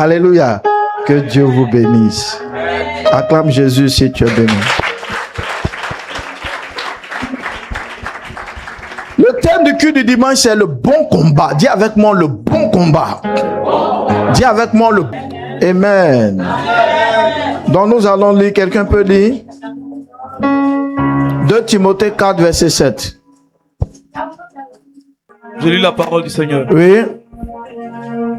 Alléluia. Que Dieu vous bénisse. Acclame Jésus si tu es béni. Le thème du culte du dimanche, c'est le bon combat. Dis avec moi le bon combat. Dis avec moi le... Amen. Donc nous allons lire, quelqu'un peut lire 2 Timothée 4, verset 7. Je lis la parole du Seigneur. Oui.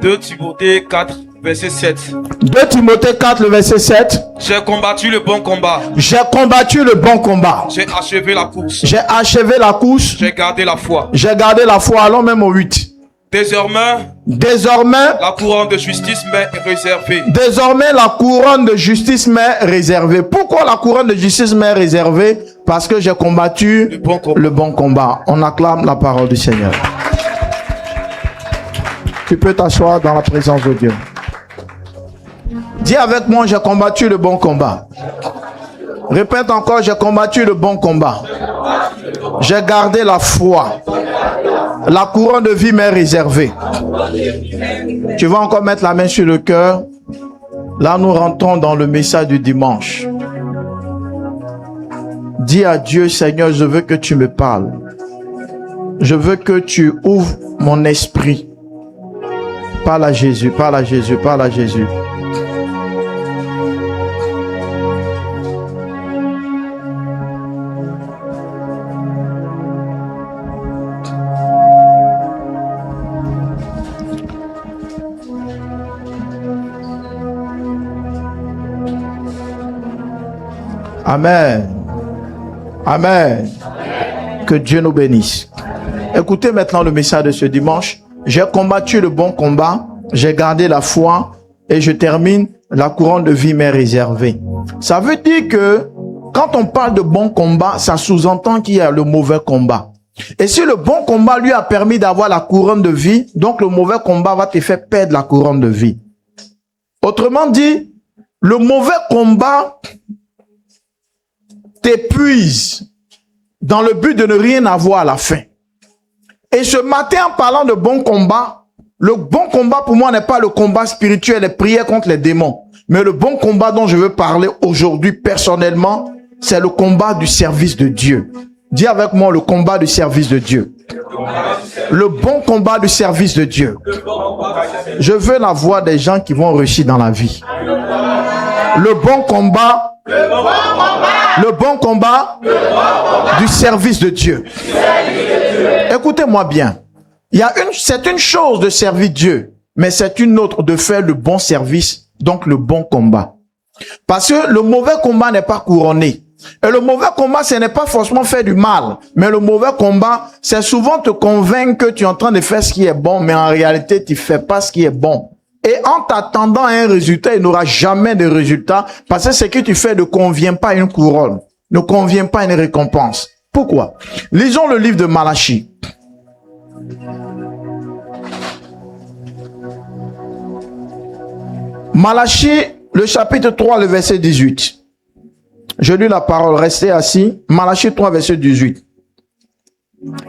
2 Timothée 4, verset 7. 2 Timothée 4, le verset 7. J'ai combattu le bon combat. J'ai combattu le bon combat. J'ai achevé la course. J'ai achevé la course. J'ai gardé la foi. J'ai gardé la foi. Allons même au 8. Désormais, la couronne de justice m'est réservée. Désormais, la couronne de justice m'est réservée. Pourquoi la couronne de justice m'est réservée? Parce que j'ai combattu le bon combat. On acclame la parole du Seigneur. Tu peux t'asseoir dans la présence de Dieu. Dis avec moi, j'ai combattu le bon combat. Répète encore, j'ai combattu le bon combat. J'ai gardé la foi. La couronne de vie m'est réservée. Tu vas encore mettre la main sur le cœur. Là, nous rentrons dans le message du dimanche. Dis à Dieu, Seigneur, je veux que tu me parles. Je veux que tu ouvres mon esprit. Parle à Jésus, parle à Jésus, parle à Jésus. Amen. Amen. Que Dieu nous bénisse. Écoutez maintenant le message de ce dimanche. J'ai combattu le bon combat, j'ai gardé la foi et je termine, la couronne de vie m'est réservée. Ça veut dire que quand on parle de bon combat, ça sous-entend qu'il y a le mauvais combat. Et si le bon combat lui a permis d'avoir la couronne de vie, donc le mauvais combat va te faire perdre la couronne de vie. Autrement dit, le mauvais combat t'épuise dans le but de ne rien avoir à la fin. Et ce matin, en parlant de bon combat, le bon combat pour moi n'est pas le combat spirituel, les prières contre les démons. Mais le bon combat dont je veux parler aujourd'hui personnellement, c'est le combat du service de Dieu. Dis avec moi le combat du service de Dieu. Le bon combat du service de Dieu. Je veux la voix des gens qui vont réussir dans la vie. Le bon combat. Le bon combat du service de Dieu. Écoutez-moi bien. C'est une chose de servir Dieu, mais c'est une autre de faire le bon service, donc le bon combat. Parce que le mauvais combat n'est pas couronné. Et le mauvais combat, ce n'est pas forcément faire du mal. Mais le mauvais combat, c'est souvent te convaincre que tu es en train de faire ce qui est bon, mais en réalité, tu ne fais pas ce qui est bon. Et en t'attendant à un résultat, il n'aura jamais de résultat parce que ce que tu fais ne convient pas à une couronne, ne convient pas à une récompense. Pourquoi? Lisons le livre de Malachie. Malachie, le chapitre 3, le verset 18. Je lis la parole, restez assis. Malachie 3, verset 18.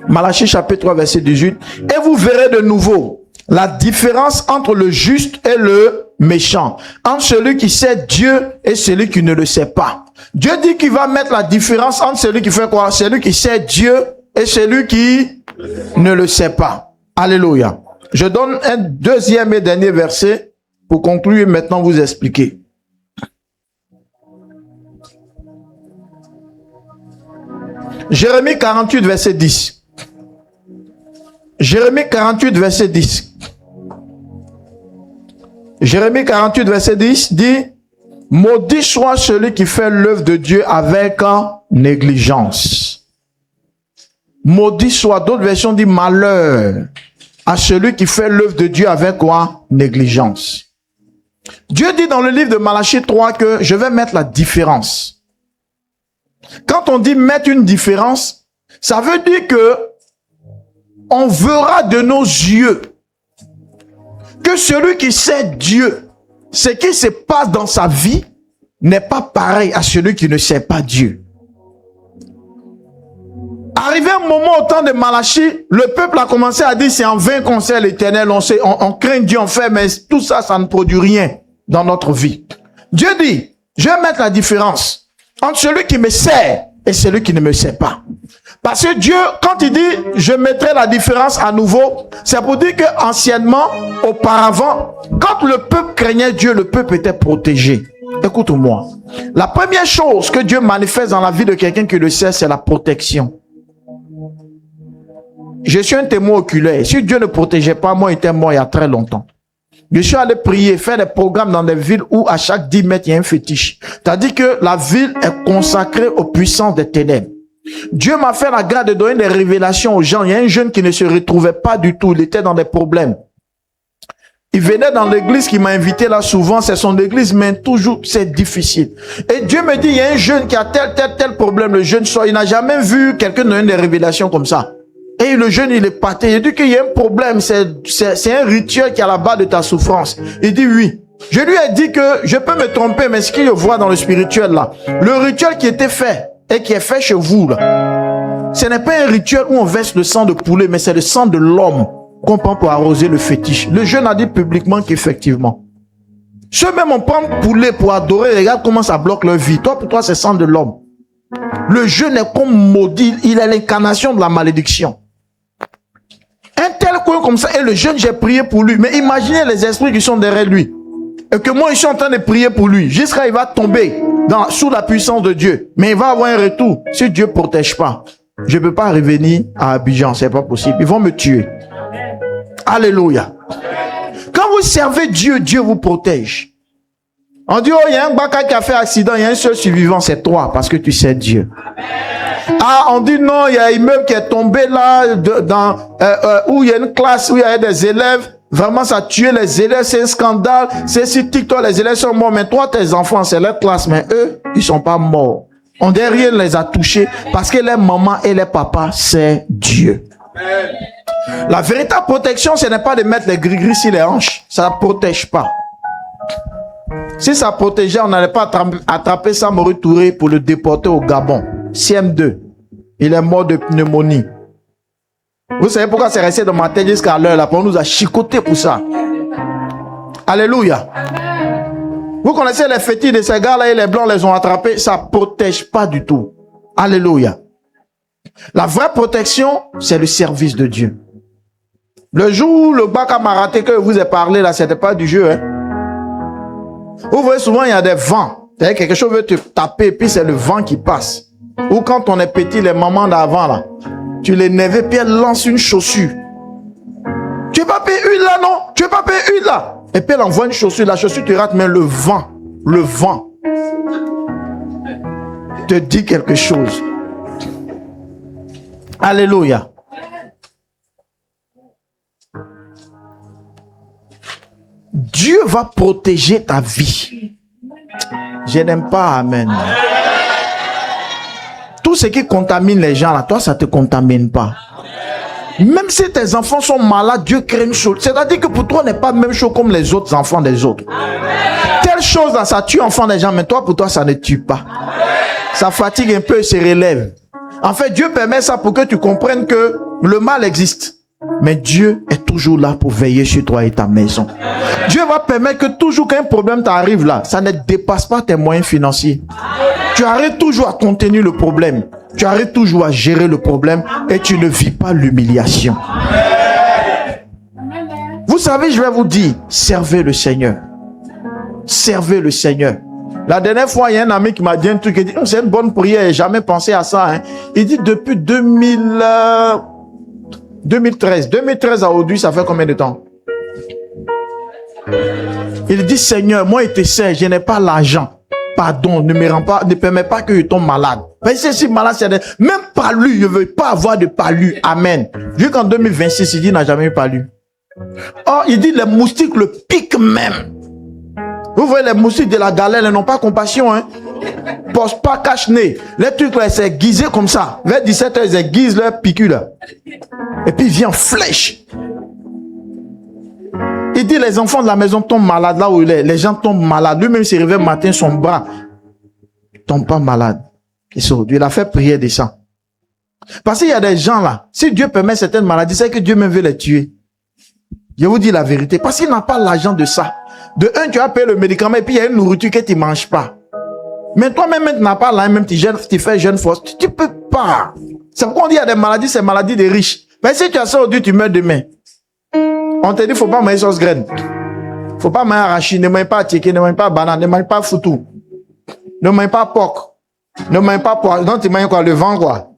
Malachie chapitre 3, verset 18. Et vous verrez de nouveau la différence entre le juste et le méchant, entre celui qui sait Dieu et celui qui ne le sait pas. Dieu dit qu'il va mettre la différence entre celui qui fait quoi? Celui qui sait Dieu et celui qui ne le sait pas. Alléluia. Je donne un deuxième et dernier verset pour conclure et maintenant vous expliquer. Jérémie 48, verset 10. Jérémie 48, verset 10. Jérémie 48, verset 10 dit « Maudit soit celui qui fait l'œuvre de Dieu avec négligence. » Maudit soit, d'autres versions disent « Malheur à celui qui fait l'œuvre de Dieu avec quoi? Négligence. » Dieu dit dans le livre de Malachie 3 que je vais mettre la différence. Quand on dit mettre une différence, ça veut dire que on verra de nos yeux que celui qui sait Dieu, ce qui se passe dans sa vie, n'est pas pareil à celui qui ne sait pas Dieu. Arrivé un moment au temps de Malachie, le peuple a commencé à dire c'est en vain qu'on sait l'Éternel, on craint Dieu, on fait, mais tout ça, ça ne produit rien dans notre vie. Dieu dit, je vais mettre la différence entre celui qui me sert et celui qui ne me sert pas. Parce que Dieu, quand il dit, je mettrai la différence à nouveau, c'est pour dire que anciennement, auparavant, quand le peuple craignait Dieu, le peuple était protégé. Écoute-moi. La première chose que Dieu manifeste dans la vie de quelqu'un qui le sait, c'est la protection. Je suis un témoin oculaire. Si Dieu ne protégeait pas, moi, il était mort il y a très longtemps. Je suis allé prier, faire des programmes dans des villes où à chaque 10 mètres, il y a un fétiche. C'est-à-dire que la ville est consacrée aux puissances des ténèbres. Dieu m'a fait la grâce de donner des révélations aux gens. Il y a un jeune qui ne se retrouvait pas du tout. Il était dans des problèmes. Il venait dans l'église qui m'a invité là souvent. C'est son église, mais toujours c'est difficile. Et Dieu me dit, il y a un jeune qui a tel problème. Le jeune sort. Il n'a jamais vu quelqu'un donner des révélations comme ça. Et le jeune, il est pâté. Il dit qu'il y a un problème. C'est un rituel qui est à la base de ta souffrance. Il dit oui. Je lui ai dit que je peux me tromper, mais ce qu'il voit dans le spirituel là, le rituel qui était fait et qui est fait chez vous là, ce n'est pas un rituel où on verse le sang de poulet, mais c'est le sang de l'homme qu'on prend pour arroser le fétiche. Le jeune a dit publiquement qu'effectivement, ceux même on prend poulet pour adorer, regarde comment ça bloque leur vie. Toi, pour toi, c'est sang de l'homme. Le jeune est comme maudit, il est l'incarnation de la malédiction. Un tel coin comme ça, et le jeune, j'ai prié pour lui. Mais imaginez les esprits qui sont derrière lui. Et que moi, je suis en train de prier pour lui. Jusqu'à il va tomber sous la puissance de Dieu. Mais il va avoir un retour. Si Dieu ne protège pas, je ne peux pas revenir à Abidjan. C'est pas possible. Ils vont me tuer. Alléluia. Quand vous servez Dieu, Dieu vous protège. On dit, oh, il y a un baka qui a fait accident, il y a un seul survivant, c'est toi, parce que tu sais Dieu. Ah, on dit non, il y a un immeuble qui est tombé là, où il y a une classe, où il y a des élèves. Vraiment, ça a tué les élèves, c'est un scandale. C'est si TikTok, les élèves sont morts, mais toi, tes enfants, c'est leur classe, mais eux, ils sont pas morts. On dit rien les a touchés, parce que les mamans et les papas, c'est Dieu. La véritable protection, ce n'est pas de mettre les gris-gris sur les hanches. Ça ne protège pas. Si ça protégeait, on n'allait pas attraper Samori Touré pour le déporter au Gabon. CM2. Il est mort de pneumonie. Vous savez pourquoi c'est resté dans ma tête jusqu'à l'heure là? On nous a chicoté pour ça. Alléluia. Vous connaissez les fétiches de ces gars-là et les blancs les ont attrapés. Ça ne protège pas du tout. Alléluia. La vraie protection, c'est le service de Dieu. Le jour où le baka m'a raté que je vous ai parlé là, c'était pas du jeu. Hein? Vous voyez souvent il y a des vents. C'est-à-dire quelque chose veut te taper et puis c'est le vent qui passe. Ou quand on est petit, les mamans d'avant là, tu les nervais puis elles lancent une chaussure. Tu n'es pas payé une là, non? Tu n'es pas payé une là. Et puis elle envoie une chaussure, la chaussure te rate, mais le vent te dit quelque chose. Alléluia. Dieu va protéger ta vie. Je n'aime pas, amen. Tout ce qui contamine les gens, là, toi, ça ne te contamine pas. Même si tes enfants sont malades, Dieu crée une chose. C'est-à-dire que pour toi, on n'est pas même chose comme les autres enfants des autres. Telle chose, là, ça tue enfants des gens, mais toi, pour toi, ça ne tue pas. Ça fatigue un peu et se relève. En fait, Dieu permet ça pour que tu comprennes que le mal existe. Mais Dieu est toujours là pour veiller sur toi et ta maison. Dieu va permettre que toujours qu'un problème t'arrive là, ça ne dépasse pas tes moyens financiers. Tu arrives toujours à contenir le problème. Tu arrives toujours à gérer le problème et tu ne vis pas l'humiliation. Vous savez, je vais vous dire, servez le Seigneur. Servez le Seigneur. La dernière fois, il y a un ami qui m'a dit un truc, il dit, c'est une bonne prière, j'ai jamais pensé à ça. Hein. Il dit, depuis 2013 à aujourd'hui, ça fait combien de temps? Il dit, Seigneur, moi, il te sert, je n'ai pas l'argent. Pardon, ne permets pas que je tombe malade. Mais si malade, c'est même palu, je ne veux pas avoir de palu. Amen. Jusqu'en 2026, il dit, il n'a jamais eu palu. Or, il dit, les moustiques le piquent même. Vous voyez, les moustiques de la galère, ils n'ont pas compassion, hein. Pose pas cache-nez. Les trucs là, c'est guisé comme ça. Vers 17h, ils aiguisent leur piqûre là. Et puis, il vient en flèche. Il dit, les enfants de la maison tombent malades là où il est. Les gens tombent malades. Lui-même s'est réveillé matin, son bras ne tombe pas malade. Il a fait prier de ça. Parce qu'il y a des gens là, si Dieu permet certaines maladies, c'est que Dieu même veut les tuer. Je vous dis la vérité. Parce qu'il n'a pas l'argent de ça. De un, tu as payé le médicament et puis il y a une nourriture que tu ne manges pas. Mais toi-même, tu n'as pas là, même tu fais jeune force. Tu ne peux pas. C'est pourquoi on dit qu'il y a des maladies, c'est maladies des riches. Mais si tu as ça aujourd'hui, tu meurs demain. On te dit, il ne faut pas manger sauce graine. Il ne faut pas manger arachide, ne mange pas tchéké, ne mange pas banane, ne mange pas foutou. Ne mange pas porc. Ne mange pas poisson. Donc tu manges quoi? Le vent, quoi.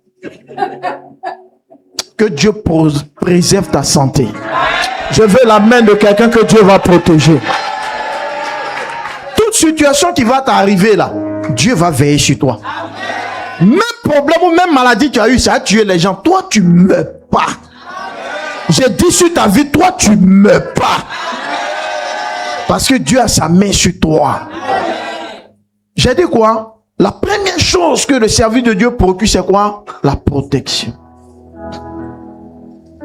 Que Dieu préserve ta santé. Je veux la main de quelqu'un que Dieu va protéger. Toute situation qui va t'arriver là, Dieu va veiller sur toi. Même problème ou même maladie tu as eu, ça a tué les gens. Toi, tu ne meurs pas. J'ai dit sur ta vie, toi, tu ne meurs pas. Parce que Dieu a sa main sur toi. J'ai dit quoi? La première chose que le service de Dieu procure, c'est quoi? La protection.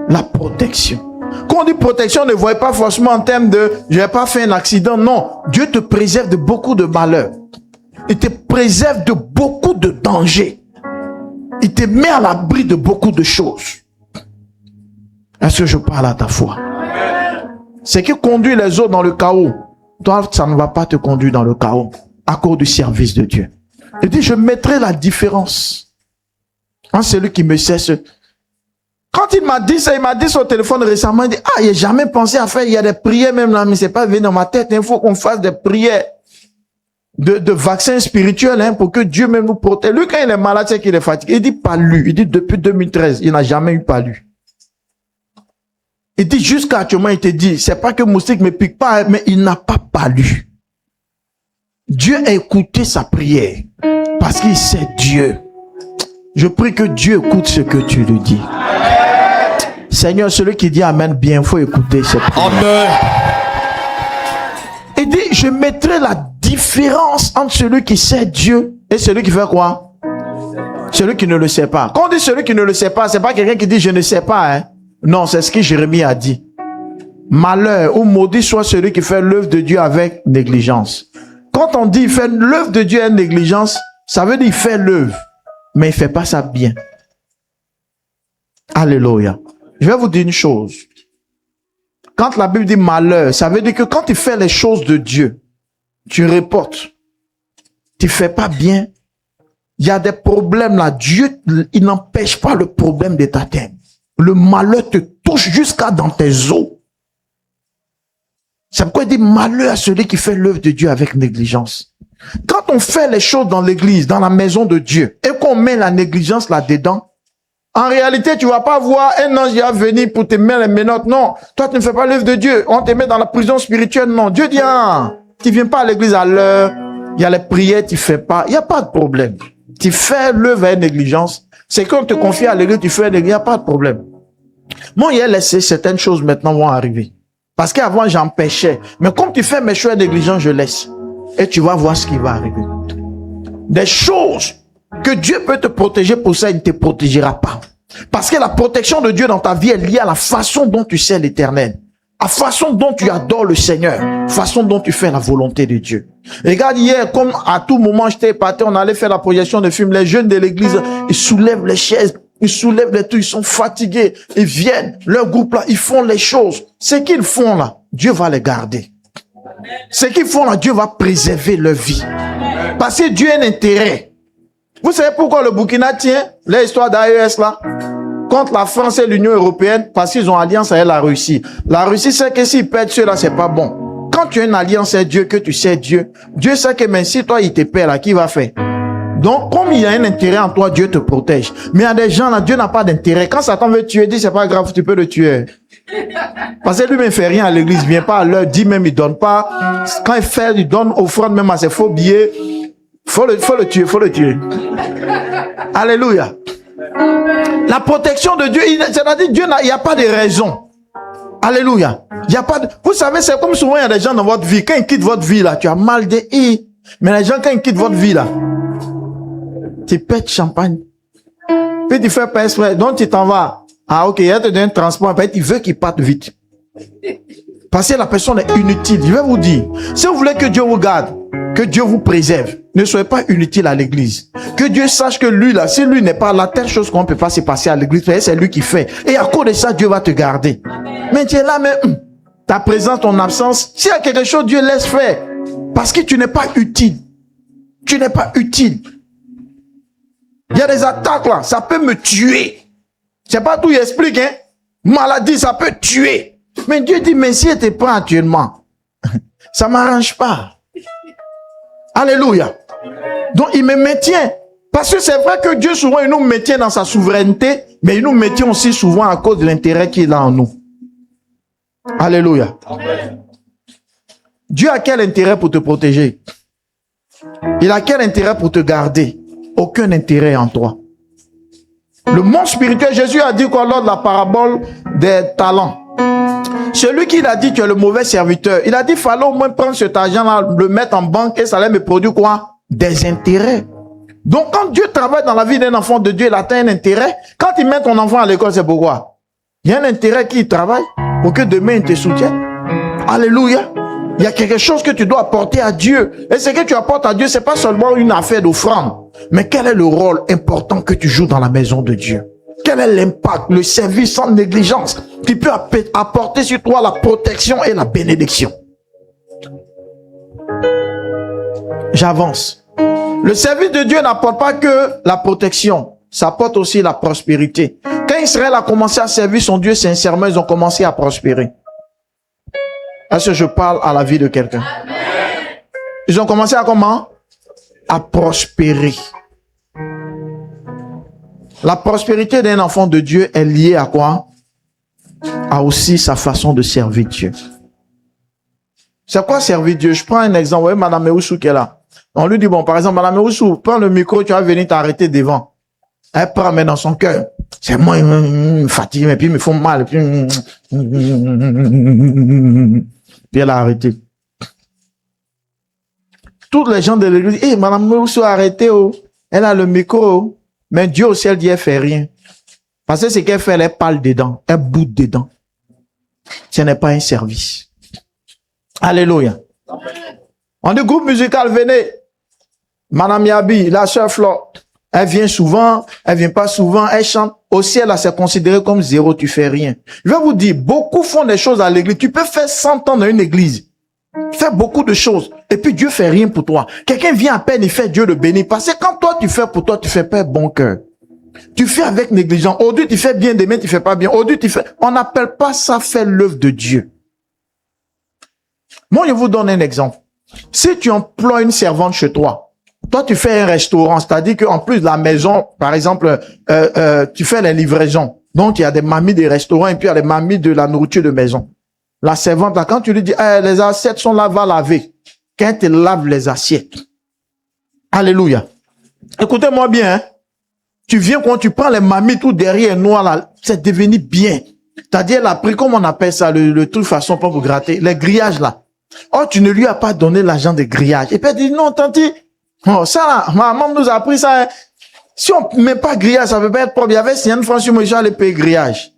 La protection. Quand on dit protection, ne voyez pas forcément en termes de « je n'ai pas fait un accident ». Non, Dieu te préserve de beaucoup de malheurs. Il te préserve de beaucoup de dangers. Il te met à l'abri de beaucoup de choses. Est-ce que je parle à ta foi? Ce qui conduit les autres dans le chaos, toi, ça ne va pas te conduire dans le chaos à cause du service de Dieu. Il dit, je mettrai la différence entre celui qui me cesse. Quand il m'a dit ça, il m'a dit sur le téléphone récemment, il dit, ah, il n'a jamais pensé à faire, il y a des prières même là, mais c'est pas venu dans ma tête, il faut qu'on fasse des prières de vaccins spirituels, hein, pour que Dieu même nous protège. Lui, quand il est malade, c'est qu'il est fatigué. Il dit palu. Il dit depuis 2013, il n'a jamais eu palu. Il dit jusqu'à actuellement, il te dit, c'est pas que moustique me pique pas, mais il n'a pas palu. Dieu a écouté sa prière parce qu'il sait Dieu. Je prie que Dieu écoute ce que tu lui dis. Seigneur, celui qui dit Amen bien, il faut écouter cette prière. Amen. Il dit, je mettrai la différence entre celui qui sait Dieu et celui qui fait quoi? Celui qui ne le sait pas. Quand on dit celui qui ne le sait pas, c'est pas quelqu'un qui dit je ne sais pas, hein. Non, c'est ce que Jérémie a dit. Malheur ou maudit soit celui qui fait l'œuvre de Dieu avec négligence. Quand on dit il fait l'œuvre de Dieu avec négligence, ça veut dire il fait l'œuvre, mais il fait pas ça bien. Alléluia. Je vais vous dire une chose. Quand la Bible dit malheur, ça veut dire que quand tu fais les choses de Dieu, tu reportes, tu fais pas bien, il y a des problèmes là. Dieu, il n'empêche pas le problème de t'atteindre. Le malheur te touche jusqu'à dans tes os. C'est pourquoi il dit malheur à celui qui fait l'œuvre de Dieu avec négligence. Quand on fait les choses dans l'église, dans la maison de Dieu, et qu'on met la négligence là-dedans, en réalité, tu vas pas voir un ange qui va venir pour te mettre les menottes. Non, toi tu ne fais pas l'œuvre de Dieu. On te met dans la prison spirituelle. Non, Dieu dit, ah, tu viens pas à l'église à l'heure, il y a les prières, tu fais pas. Il n'y a pas de problème. Tu fais l'œuvre avec négligence. C'est qu'on te confie à l'église, tu fais l'église, il n'y a pas de problème. Moi, il a laissé certaines choses maintenant vont arriver. Parce qu'avant, j'empêchais. Mais comme tu fais mes choix négligents, je laisse. Et tu vas voir ce qui va arriver. Des choses que Dieu peut te protéger pour ça, il ne te protégera pas. Parce que la protection de Dieu dans ta vie est liée à la façon dont tu sais l'Éternel. À la façon dont tu adores le Seigneur. La façon dont tu fais la volonté de Dieu. Regarde hier, comme à tout moment, j'étais épaté, on allait faire la projection de film. Les jeunes de l'église, ils soulèvent les chaises. Ils soulèvent les trucs, ils sont fatigués. Ils viennent, leur groupe là, ils font les choses. Ce qu'ils font là, Dieu va les garder. Ce qu'ils font là, Dieu va préserver leur vie. Parce que Dieu a un intérêt. Vous savez pourquoi le Burkina tient l'histoire d'AES là contre la France et l'Union européenne? Parce qu'ils ont alliance avec la Russie. La Russie sait que s'ils perdent ceux-là, c'est pas bon. Quand tu as une alliance avec Dieu, que tu sais Dieu, Dieu sait que même si toi il te perd là, qui va faire? Donc, comme il y a un intérêt en toi, Dieu te protège. Mais il y a des gens là, Dieu n'a pas d'intérêt. Quand Satan veut tuer, dit c'est pas grave, tu peux le tuer. Parce que lui-même ne fait rien à l'église, vient pas à l'heure, dit même il donne pas. Quand il fait, il donne offrande même à ses faux billets. Faut le tuer, faut le tuer. Alléluia. La protection de Dieu, c'est-à-dire Dieu, il n'y a pas de raison. Alléluia. Il y a pas de... Vous savez, c'est comme souvent il y a des gens dans votre vie. Quand ils quittent votre vie là, tu as mal de i. Mais les gens quand ils quittent votre vie là, tu pètes champagne. Puis tu fais pas exprès. Donc tu t'en vas. Ah ok, il te donne un transport. Puis il veut qu'il parte vite. Parce que la personne est inutile. Je vais vous dire. Si vous voulez que Dieu vous garde, que Dieu vous préserve, Ne soyez pas inutile à l'église. Que Dieu sache que lui, là, si lui n'est pas là, telle chose qu'on ne peut pas se passer à l'église, c'est lui qui fait. Et à cause de ça, Dieu va te garder. Mais tu es là, mais ta présence, ton absence, s'il y a quelque chose, Dieu laisse faire. Parce que tu n'es pas utile. Tu n'es pas utile. Il y a des attaques là, ça peut me tuer. C'est pas tout, il explique, hein. Maladie, ça peut tuer. Mais Dieu dit, mais si tu te prends actuellement, ça ne m'arrange pas. Alléluia. Donc, il me maintient. Parce que c'est vrai que Dieu, souvent, il nous maintient dans sa souveraineté, mais il nous maintient aussi souvent à cause de l'intérêt qu'il a en nous. Alléluia. Dieu a quel intérêt pour te protéger? Il a quel intérêt pour te garder? Aucun intérêt en toi. Le monde spirituel, Jésus a dit quoi lors de la parabole des talents? Celui qui a dit tu es le mauvais serviteur, il a dit fallait au moins prendre cet argent-là, le mettre en banque et ça allait me produire quoi? Des intérêts. Donc quand Dieu travaille dans la vie d'un enfant de Dieu, il atteint un intérêt. Quand il met ton enfant à l'école, c'est pourquoi? Il y a un intérêt qui travaille pour que demain il te soutienne. Alléluia. Il y a quelque chose que tu dois apporter à Dieu. Et ce que tu apportes à Dieu, c'est pas seulement une affaire d'offrande. Mais quel est le rôle important que tu joues dans la maison de Dieu? Quel est l'impact, le service sans négligence qui peut apporter sur toi la protection et la bénédiction? J'avance. Le service de Dieu n'apporte pas que la protection, ça apporte aussi la prospérité. Quand Israël a commencé à servir son Dieu sincèrement, ils ont commencé à prospérer. Est-ce que je parle à la vie de quelqu'un? Ils ont commencé à comment? À prospérer. La prospérité d'un enfant de Dieu est liée à quoi? À aussi sa façon de servir Dieu. C'est quoi servir Dieu? Je prends un exemple. Vous voyez Madame Mewusu qui est là. On lui dit, bon, par exemple, Madame Mewusu, prends le micro, tu vas venir t'arrêter devant. Elle prend, mais dans son cœur. C'est moi, il me fatigue, et puis il me font mal. Puis elle a arrêté. Tous les gens de l'église, hey, Madame Mewusu a arrêté, oh. Elle a le micro, oh. Mais Dieu au ciel dit, elle fait rien. Parce que ce qu'elle fait, elle parle dedans. Elle boude dedans. Ce n'est pas un service. Alléluia. On dit groupe musical, venez. Madame Yabi, la sœur Flore, elle vient souvent, elle vient pas souvent, elle chante. Au ciel, là, c'est considéré comme zéro, tu fais rien. Je vais vous dire, beaucoup font des choses à l'église. Tu peux faire 100 ans dans une église. Faire beaucoup de choses. Et puis Dieu fait rien pour toi. Quelqu'un vient à peine et fait, Dieu le bénit. Parce que quand toi tu fais pour toi, tu fais pas bon cœur. Tu fais avec négligence. Aujourd'hui tu fais bien, demain tu fais pas bien. Aujourd'hui tu fais. On n'appelle pas ça faire l'œuvre de Dieu. Moi je vous donne un exemple. Si tu emploies une servante chez toi, toi tu fais un restaurant, c'est-à-dire qu'en plus de la maison, par exemple, tu fais les livraisons. Donc il y a des mamies des restaurants et puis il y a des mamies de la nourriture de maison. La servante, là, quand tu lui dis, les assiettes sont là, va laver. Quand elle te lave les assiettes. Alléluia. Écoutez-moi bien, hein. Tu viens quand tu prends les mamies tout derrière noir, là, c'est devenu bien. C'est-à-dire, elle a pris, comment on appelle ça, le truc façon pas pour gratter, les grillages, là. Oh, tu ne lui as pas donné l'argent des grillages. Et puis elle dit, non, tanti. Oh, ça, là, ma maman nous a appris ça, hein. Si on ne met pas grillage, ça peut pas être propre. Il y avait 100 francs sur moi, j'allais payer grillage.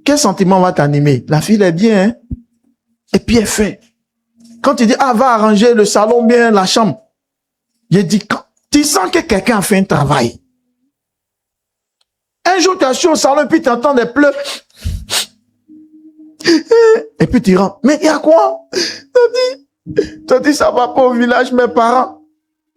Quel sentiment va t'animer? La fille est bien, hein. Et puis elle fait. Quand tu dis, va arranger le salon bien, la chambre. Il dit, quand tu sens que quelqu'un a fait un travail. Un jour, tu as au salon, et puis tu entends des pleurs. Et puis tu rentres. Mais il y a quoi? Tu dis, ça va pas au village, mes parents.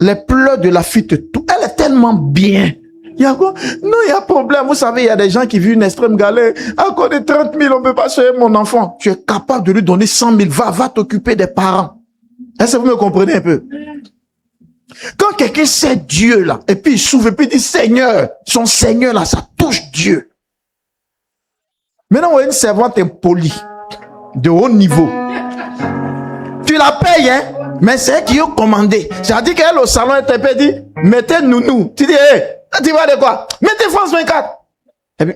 Les pleurs de la fille te touchent. Elle est tellement bien. Il y a quoi? Non, il y a problème. Vous savez, il y a des gens qui vivent une extrême galère. À cause de 30 000, on ne peut pas soigner mon enfant. Tu es capable de lui donner 100 000. Va t'occuper des parents. Est-ce que vous me comprenez un peu? Quand quelqu'un sait Dieu, là, et puis il s'ouvre, et puis il dit Seigneur, son Seigneur, là, ça touche Dieu. Maintenant, on a une servante impolie, de haut niveau. Tu la payes, hein? Mais c'est elle qui a commandé. C'est-à-dire qu'elle, au salon, elle te dit, mettez nounou. Tu dis, tu vas de quoi? Mettez France 24. Et puis,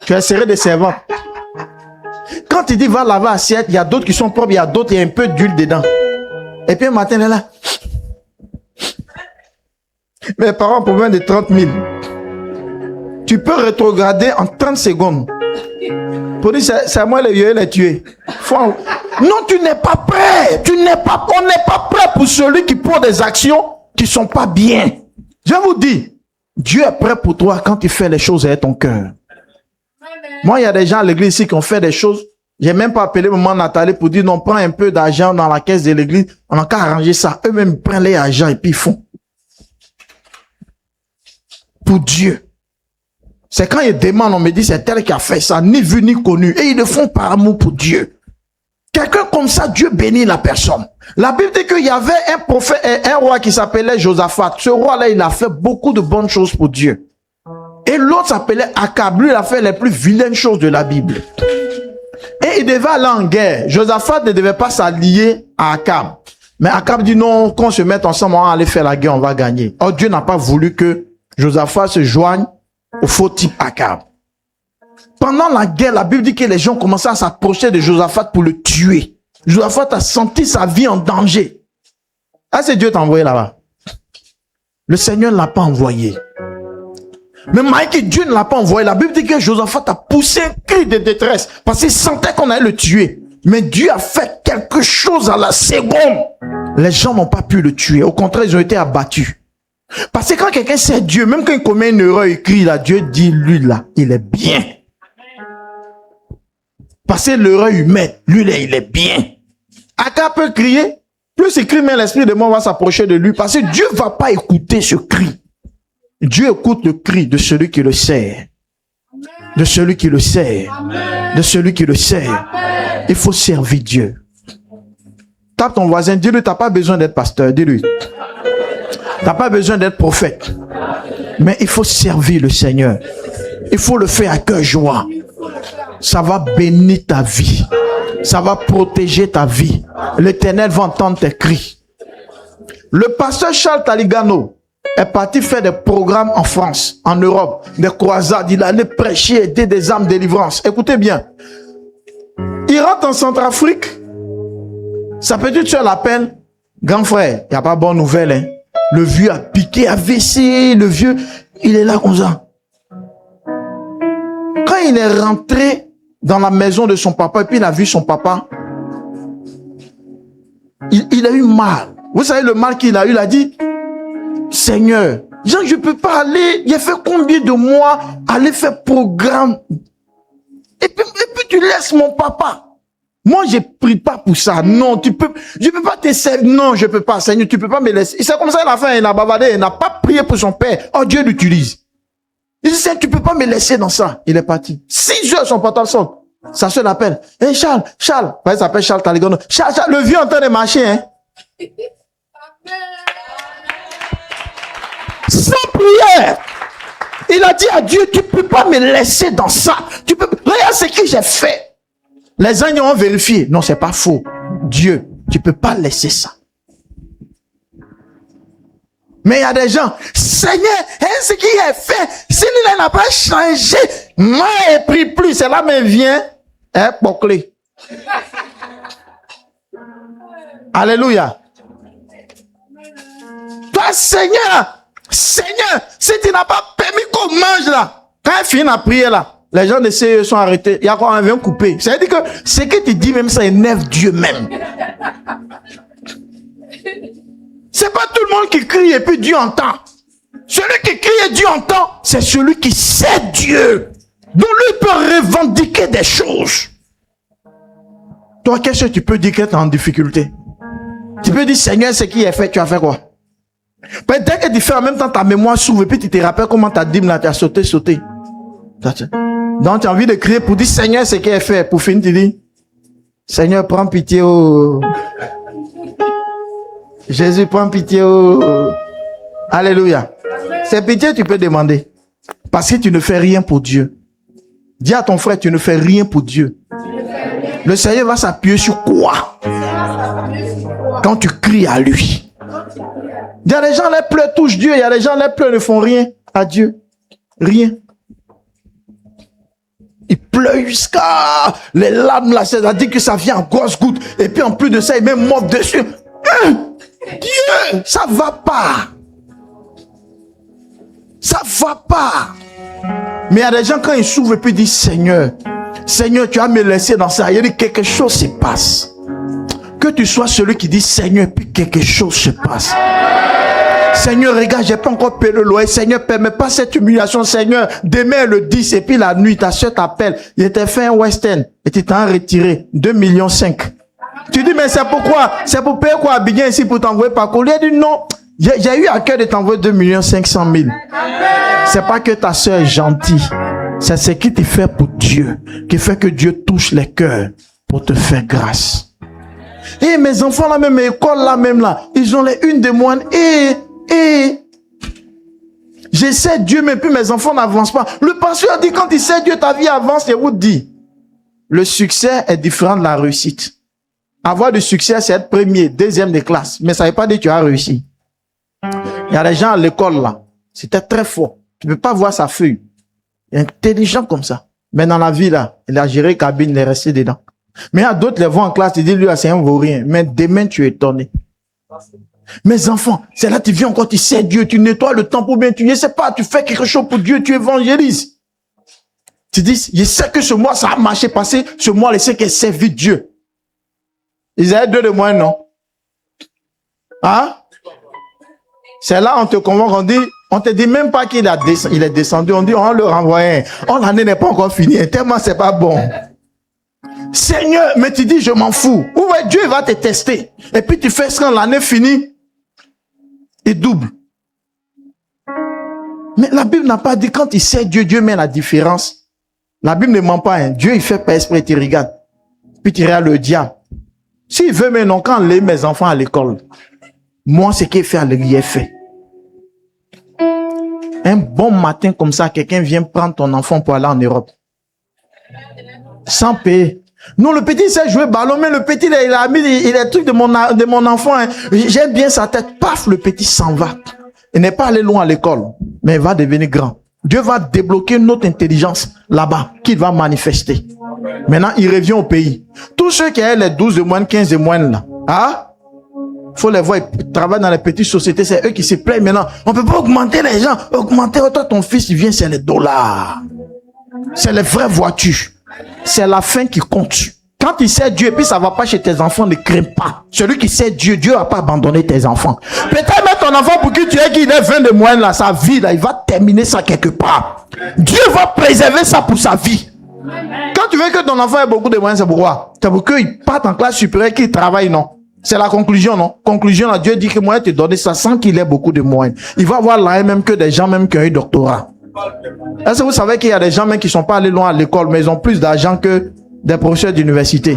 tu as serré des servantes. Quand tu dis, va laver l'assiette, il y a d'autres qui sont propres, il y a d'autres, il y a un peu d'huile dedans. Et puis, un matin, elle est là. Mes parents ont un problème de 30 000. Tu peux rétrograder en 30 secondes. Pour dire, c'est à moi les vieux, les tuer. Non, tu n'es pas prêt. On n'est pas prêt pour celui qui prend des actions qui sont pas bien. Je vous dis, Dieu est prêt pour toi quand tu fais les choses avec ton cœur. Moi, il y a des gens à l'église ici qui ont fait des choses. J'ai même pas appelé maman Nathalie pour dire non, prends un peu d'argent dans la caisse de l'église. On n'a qu'à arranger ça. Eux-mêmes prennent les argent et puis ils font. Pour Dieu. C'est quand ils demandent, on me dit c'est tel qui a fait ça, ni vu ni connu. Et ils le font par amour pour Dieu. Quelqu'un comme ça, Dieu bénit la personne. La Bible dit qu'il y avait un prophète, un roi qui s'appelait Josaphat. Ce roi-là, il a fait beaucoup de bonnes choses pour Dieu. Et l'autre s'appelait Akab. Lui, il a fait les plus vilaines choses de la Bible. Et il devait aller en guerre. Josaphat ne devait pas s'allier à Akab. Mais Akab dit non, qu'on se mette ensemble, on va aller faire la guerre, on va gagner. Or, Dieu n'a pas voulu que Josaphat se joigne au faux type Akab. Pendant la guerre, la Bible dit que les gens commençaient à s'approcher de Josaphat pour le tuer. Josaphat a senti sa vie en danger. Ah, c'est Dieu t'a envoyé là-bas. Le Seigneur ne l'a pas envoyé. Mais malgré que Dieu ne l'a pas envoyé, la Bible dit que Josaphat a poussé un cri de détresse parce qu'il sentait qu'on allait le tuer. Mais Dieu a fait quelque chose à la seconde. Les gens n'ont pas pu le tuer. Au contraire, ils ont été abattus. Parce que quand quelqu'un sait Dieu, même quand il commet une erreur, il crie là, Dieu dit, lui là, il est bien. Parce que l'erreur humaine, lui là, il est bien. Akab peut crier, plus il crie, mais l'esprit de mort va s'approcher de lui, parce que Dieu ne va pas écouter ce cri. Dieu écoute le cri de celui qui le sert. De celui qui le sert. De celui qui le sert. Il faut servir Dieu. Tape ton voisin, dis-lui, tu n'as pas besoin d'être pasteur, dis-lui. Tu n'as pas besoin d'être prophète. Mais il faut servir le Seigneur. Il faut le faire à cœur joie. Ça va bénir ta vie. Ça va protéger ta vie. L'Éternel va entendre tes cris. Le pasteur Charles Taligano est parti faire des programmes en France, en Europe, des croisades. Il allait prêcher, aider des âmes de délivrance. Écoutez bien. Il rentre en Centrafrique. Sa petite soeur l'appelle. Grand frère, il n'y a pas bonne nouvelle. Hein? Le vieux a piqué, a vessé. Le vieux, il est là comme ça. Quand il est rentré dans la maison de son papa, et puis il a vu son papa, il a eu mal. Vous savez le mal qu'il a eu, il a dit, Seigneur, Jean, je ne peux pas aller, il a fait combien de mois aller faire programme. Et puis tu laisses mon papa. Moi, je prie pas pour ça. Non, je peux pas te servir. Non, je peux pas, Seigneur, tu peux pas me laisser. C'est comme ça, à la fin, il a bavardé, il n'a pas prié pour son père. Oh, Dieu l'utilise. Il dit, Seigneur, tu peux pas me laisser dans ça. Il est parti. 6 heures, son portable sonne. Sa soeur l'appelle. Hey, Charles. Il s'appelle Charles Taligano. Charles, le vieux en train de marcher, hein. Sans prière. Il a dit à Dieu, tu peux pas me laisser dans ça. Regarde ce que j'ai fait. Les gens ont vérifié. Non, c'est pas faux. Dieu, tu peux pas laisser ça. Mais il y a des gens, Seigneur, ce qu'il a fait, si il n'a pas changé, moi, je prie plus. C'est là, mais viens, bouclé. Alléluia. Toi, Seigneur, si tu n'as pas permis qu'on mange là, quand il finit la prière là, les gens de CE sont arrêtés. Il y a quoi, on vient couper. C'est-à-dire que ce que tu dis même, ça énerve Dieu même. C'est pas tout le monde qui crie et puis Dieu entend. Celui qui crie et Dieu entend, c'est celui qui sait Dieu. Donc lui peut revendiquer des choses. Toi, qu'est-ce que tu peux dire que tu es en difficulté? Tu peux dire, Seigneur, ce qui est fait, tu as fait quoi? Dès que tu fais en même temps, ta mémoire s'ouvre et puis tu te rappelles comment ta dîme là, tu as sauté. Donc tu as envie de crier pour dire, Seigneur, ce qui est fait. Pour finir, tu dis, Seigneur, prends pitié. Oh. Jésus, prends pitié. Oh. Alléluia. C'est pitié, tu peux demander. Parce que tu ne fais rien pour Dieu. Dis à ton frère, tu ne fais rien pour Dieu. Le Seigneur va s'appuyer sur quoi? Quand tu cries à lui. Il y a des gens, les pleurs touchent Dieu. Il y a des gens, les pleurs ne font rien à Dieu. Rien. Il pleure jusqu'à les larmes là. C'est-à-dire que ça vient en grosses gouttes. Et puis en plus de ça, il met mort dessus. Dieu, ça va pas. Ça va pas. Mais il y a des gens, quand ils s'ouvrent et puis ils disent, Seigneur, tu as me laissé dans ça. Il y a dit, quelque chose se passe. Que tu sois celui qui dit, Seigneur, puis quelque chose se passe. Seigneur, regarde, j'ai pas encore payé le loyer. Seigneur, permets pas cette humiliation. Seigneur, demain le 10 et puis la nuit, ta soeur t'appelle. Il était fait un western et tu t'en retiré 2,5 millions. Tu dis, mais c'est pourquoi? C'est pour payer quoi, Abidjan ici pour t'envoyer par courrier? Il dit non. J'ai eu à cœur de t'envoyer 2,5 millions. C'est pas que ta soeur est gentille. C'est ce qui te fait pour Dieu. Qui fait que Dieu touche les cœurs pour te faire grâce. Et mes enfants là même, école là même là, ils ont les unes des moines. J'essaie Dieu, mais puis mes enfants n'avancent pas. Le pasteur dit, quand il sait Dieu, ta vie avance, et vous dit, le succès est différent de la réussite. Avoir du succès, c'est être premier, deuxième de classe. Mais ça ne veut pas dire que tu as réussi. Il y a des gens à l'école là, c'était très fort. Tu ne peux pas voir sa feuille. Il est intelligent comme ça. Mais dans la vie là, il a géré cabine, il est resté dedans. Mais il y a d'autres, les voient en classe, ils disent, lui, c'est un vaurien. Mais demain, tu es étonné. Mes enfants, c'est là que tu viens encore, tu sais Dieu, tu nettoies le temple pour bien, tu ne sais pas, tu fais quelque chose pour Dieu, tu évangélises. Tu dis, je sais que ce mois, ça a marché, passé, ce mois, je sais qu'il servi Dieu. Ils avaient 2 de moins, non? Hein? C'est là, on te convoque, on te dit même pas qu'il est descendu, on dit, on le renvoie. Oh, l'année n'est pas encore finie, tellement c'est pas bon. Seigneur, mais tu dis, je m'en fous. Ouais, Dieu va te tester. Et puis tu fais ce quand l'année finit, il double. Mais la Bible n'a pas dit, quand il sait Dieu, Dieu met la différence. La Bible ne ment pas. Hein. Dieu, il fait pas esprit, tu regardes. Puis tu regardes le diable. S'il veut maintenant, quand on lève mes enfants à l'école, moi, ce qu'il fait à l'église, il est fait. Un bon matin comme ça, quelqu'un vient prendre ton enfant pour aller en Europe. Sans payer. Non, le petit sait jouer ballon, mais le petit, il a mis les trucs de mon enfant. Hein. J'aime bien sa tête. Paf, le petit s'en va. Il n'est pas allé loin à l'école, mais il va devenir grand. Dieu va débloquer notre intelligence là-bas, qu'il va manifester. Maintenant, il revient au pays. Tous ceux qui ont les 12 de moines, 15 de moines là, hein? Faut les voir, ils travaillent dans les petites sociétés, c'est eux qui se plaignent maintenant. On peut pas augmenter les gens. Augmenter, toi, ton fils, il vient, c'est les dollars. C'est les vraies voitures. C'est la fin qui compte. Quand il sait Dieu, et puis ça va pas chez tes enfants, ne crains pas. Celui qui sait Dieu, Dieu va pas abandonner tes enfants. Peut-être mettre ton enfant pour qui tu es, qu'il ait 20 de moyenne là, sa vie là, il va terminer ça quelque part. Dieu va préserver ça pour sa vie. Quand tu veux que ton enfant ait beaucoup de moyens, c'est pourquoi? C'est pour qu'il parte en classe supérieure, qu'il travaille, non? C'est la conclusion, non? Conclusion, là, Dieu dit que moi, je te donne ça sans qu'il ait beaucoup de moyens. Il va avoir là même que des gens même qui ont eu doctorat. Est-ce que vous savez qu'il y a des gens même qui ne sont pas allés loin à l'école, mais ils ont plus d'argent que des professeurs d'université?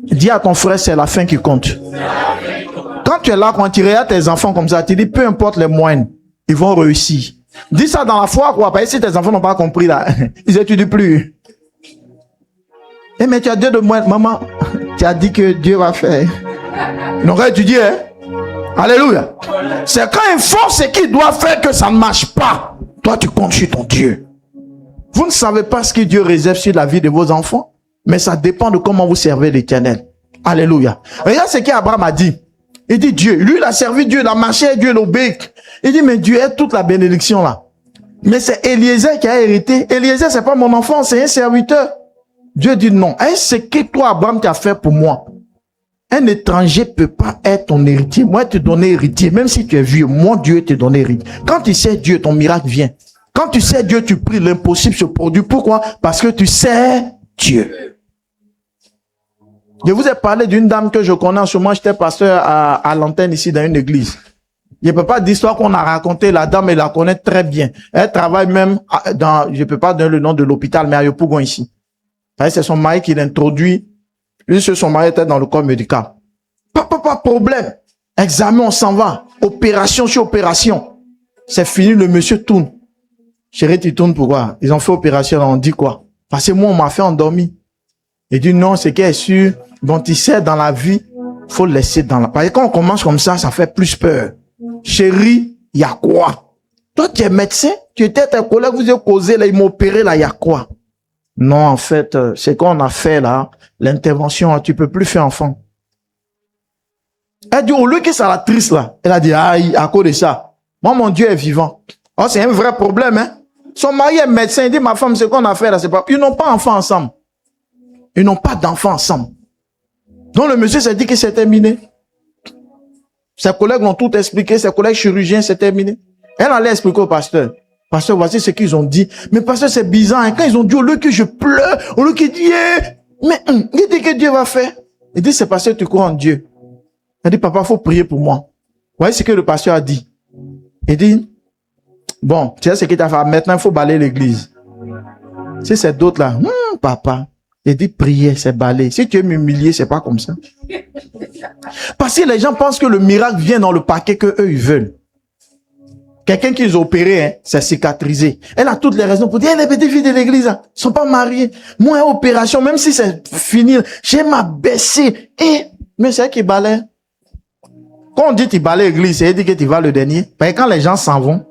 Dis à ton frère, c'est la fin qui compte. Quand tu es là, quand tu regardes tes enfants comme ça, tu dis, peu importe les moyens, ils vont réussir. Dis ça dans la foi, quoi. Parce que si tes enfants n'ont pas compris, là, ils n'étudient plus. Eh, mais tu as Dieu de moyens. Maman, tu as dit que Dieu va faire. Ils n'ont pas étudié, hein? Alléluia. C'est quand il faut ce qu'il doit faire que ça ne marche pas. Toi, tu comptes sur ton Dieu. Vous ne savez pas ce que Dieu réserve sur la vie de vos enfants, mais ça dépend de comment vous servez l'Éternel. Alléluia. Regarde ce qu'Abraham a dit. Il dit Dieu. Lui, il a servi Dieu, il a marché avec Dieu, il obéit. Il dit, mais Dieu est toute la bénédiction là. Mais c'est Eliezer qui a hérité. Eliezer, c'est pas mon enfant, c'est un serviteur. Dieu dit non. Est-ce que toi, Abraham, tu as fait pour moi? Un étranger peut pas être ton héritier. Moi, te donner héritier, même si tu es vieux. Moi, Dieu te donne héritier. Quand tu sais Dieu, ton miracle vient. Quand tu sais Dieu, tu pries, l'impossible se produit. Pourquoi? Parce que tu sais Dieu. Je vous ai parlé d'une dame que je connais en ce moment. J'étais pasteur à l'antenne ici dans une église. Je ne peux pas dire l'histoire qu'on a racontée. La dame, elle la connaît très bien. Elle travaille même dans, je ne peux pas donner le nom de l'hôpital, mais à Yopougon ici. C'est son mari qui l'introduit. Puisque son mari était dans le corps médical. Pas problème. Examen, on s'en va. Opération sur opération. C'est fini, le monsieur tourne. Chérie, tu tournes pourquoi? Ils ont fait opération, on dit quoi? Parce que moi, on m'a fait endormir. Il dit non, c'est qu'elle est sûr. Donc, tu sais, dans la vie, faut le laisser dans la... Parce que quand on commence comme ça fait plus peur. Chérie, il y a quoi? Toi, tu es médecin, tu étais tes collègues, vous avez causé, là, ils m'ont opéré, là, il y a quoi? Non, en fait, c'est qu'on a fait, là, l'intervention, tu peux plus faire enfant. Elle dit, au lieu que ça la triste, là, elle a dit, aïe, à cause de ça. Moi, mon Dieu est vivant. Oh, c'est un vrai problème, hein. Son mari est médecin, il dit, ma femme, ce qu'on a fait, là, c'est pas, ils n'ont pas enfant ensemble. Ils n'ont pas d'enfants ensemble. Donc, le monsieur s'est dit que c'est terminé. Ses collègues l'ont tout expliqué, ses collègues chirurgiens, c'est terminé. Elle allait expliquer au pasteur. Pasteur, voici ce qu'ils ont dit. Mais pasteur, c'est bizarre. Hein? Quand ils ont dit, au lieu que je pleure, au lieu qu'il dit, mais il dit que Dieu va faire. Il dit, c'est pasteur, tu crois en Dieu. Elle dit, papa, faut prier pour moi. Voyez ce que le pasteur a dit. Il dit, bon, tu sais ce qu'il t'a fait. Maintenant, il faut balayer l'église. Si c'est d'autres là, papa. Il dit, prier, c'est balayer. Si tu veux m'humilier, c'est pas comme ça. Parce que les gens pensent que le miracle vient dans le paquet que eux ils veulent. Quelqu'un qu'ils ont opéré, hein, c'est cicatrisé. Elle a toutes les raisons pour dire, les petites filles de l'église, hein, sont pas mariées. Moi, opération, même si c'est fini, j'ai m'abaissé. Mais c'est elle qui balaye. Quand on dit tu balayes l'église, c'est dit que tu vas le dernier. Mais quand les gens s'en vont,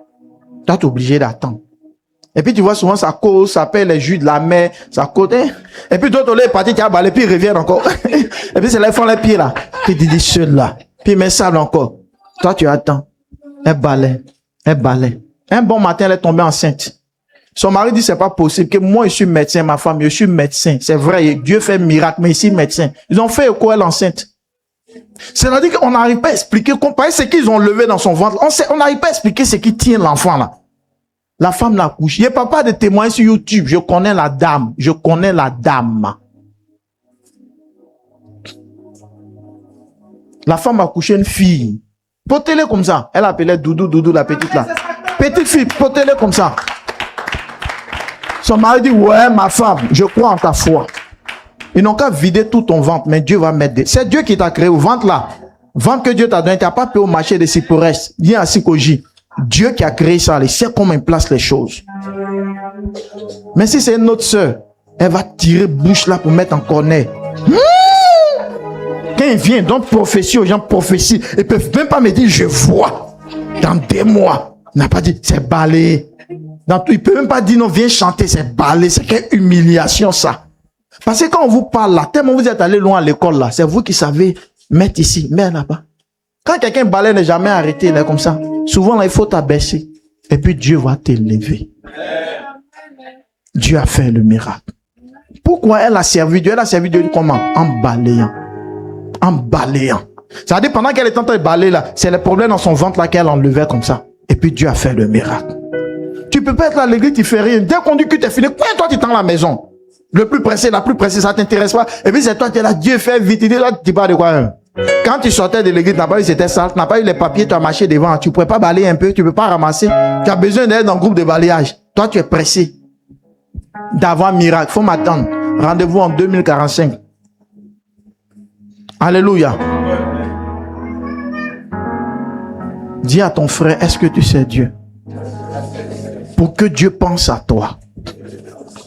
tu es obligé d'attendre. Et puis tu vois souvent ça cause, ça paye les jus de la mer, ça cause. Et puis d'autres, on est parti, tu as balayé, puis ils reviennent encore. Et puis c'est là, ils font les pieds là. Puis ils disent ceux-là. Puis ils mettent sable encore. Toi, tu attends. Elle balaye. Elle balaye. Un bon matin, elle est tombée enceinte. Son mari dit, c'est pas possible que moi, je suis médecin, ma femme, je suis médecin. C'est vrai, Dieu fait miracle, mais ici, médecin. Ils ont fait quoi, elle enceinte? C'est-à-dire qu'on n'arrive pas à expliquer, comparé ce qu'ils ont levé dans son ventre. On n'arrive pas à expliquer ce qui tient l'enfant là. La femme l'a couché. Il n'y a pas de témoins sur YouTube. Je connais la dame. Je connais la dame. La femme a couché une fille. Potez-le comme ça. Elle appelait Doudou, la petite là. Petite fille, potez-le comme ça. Son mari dit, ouais, ma femme, je crois en ta foi. Ils n'ont qu'à vider tout ton ventre, mais Dieu va mettre des... C'est Dieu qui t'a créé au ventre là. Ventre que Dieu t'a donné, tu n'as pas payé au marché de Cyprès. Viens à Sikoji. Dieu qui a créé ça, il sait comment il place les choses. Mais si c'est une autre sœur, elle va tirer bouche là pour mettre en cornet. Quand il vient, donc prophétie aux gens, prophétie, ils ne peuvent même pas me dire, je vois. Dans 2 mois, il n'a pas dit, c'est balayé. Il ne peut même pas dire, non, viens chanter, c'est balayé. C'est quelle humiliation ça. Parce que quand on vous parle là, tellement vous êtes allé loin à l'école là, c'est vous qui savez mettre ici, mais là-bas. Quand quelqu'un balaye n'est jamais arrêté, là, comme ça, souvent là, il faut t'abaisser. Et puis Dieu va t'élever. Dieu a fait le miracle. Pourquoi elle a servi Dieu? Elle a servi Dieu comment? En balayant. En balayant. C'est-à-dire pendant qu'elle est en train de balayer là, c'est le problème dans son ventre là qu'elle enlevait comme ça. Et puis Dieu a fait le miracle. Tu peux pas être là à l'église, tu fais rien. Dès qu'on dit que tu es fini, toi tu t'en à la maison. Le plus pressé, la plus pressée, ça t'intéresse pas. Et puis c'est toi qui es là, Dieu fait vite. Il dit là, tu parles de quoi? Hein? Quand tu sortais de l'église, tu n'as pas eu c'était sale, tu n'as pas eu les papiers, tu as marché devant. Tu ne pourrais pas balayer un peu, tu ne peux pas ramasser. Tu as besoin d'être dans le groupe de balayage. Toi, tu es pressé d'avoir un miracle. Il faut m'attendre. Rendez-vous en 2045. Alléluia. Dis à ton frère, est-ce que tu sais Dieu? Pour que Dieu pense à toi.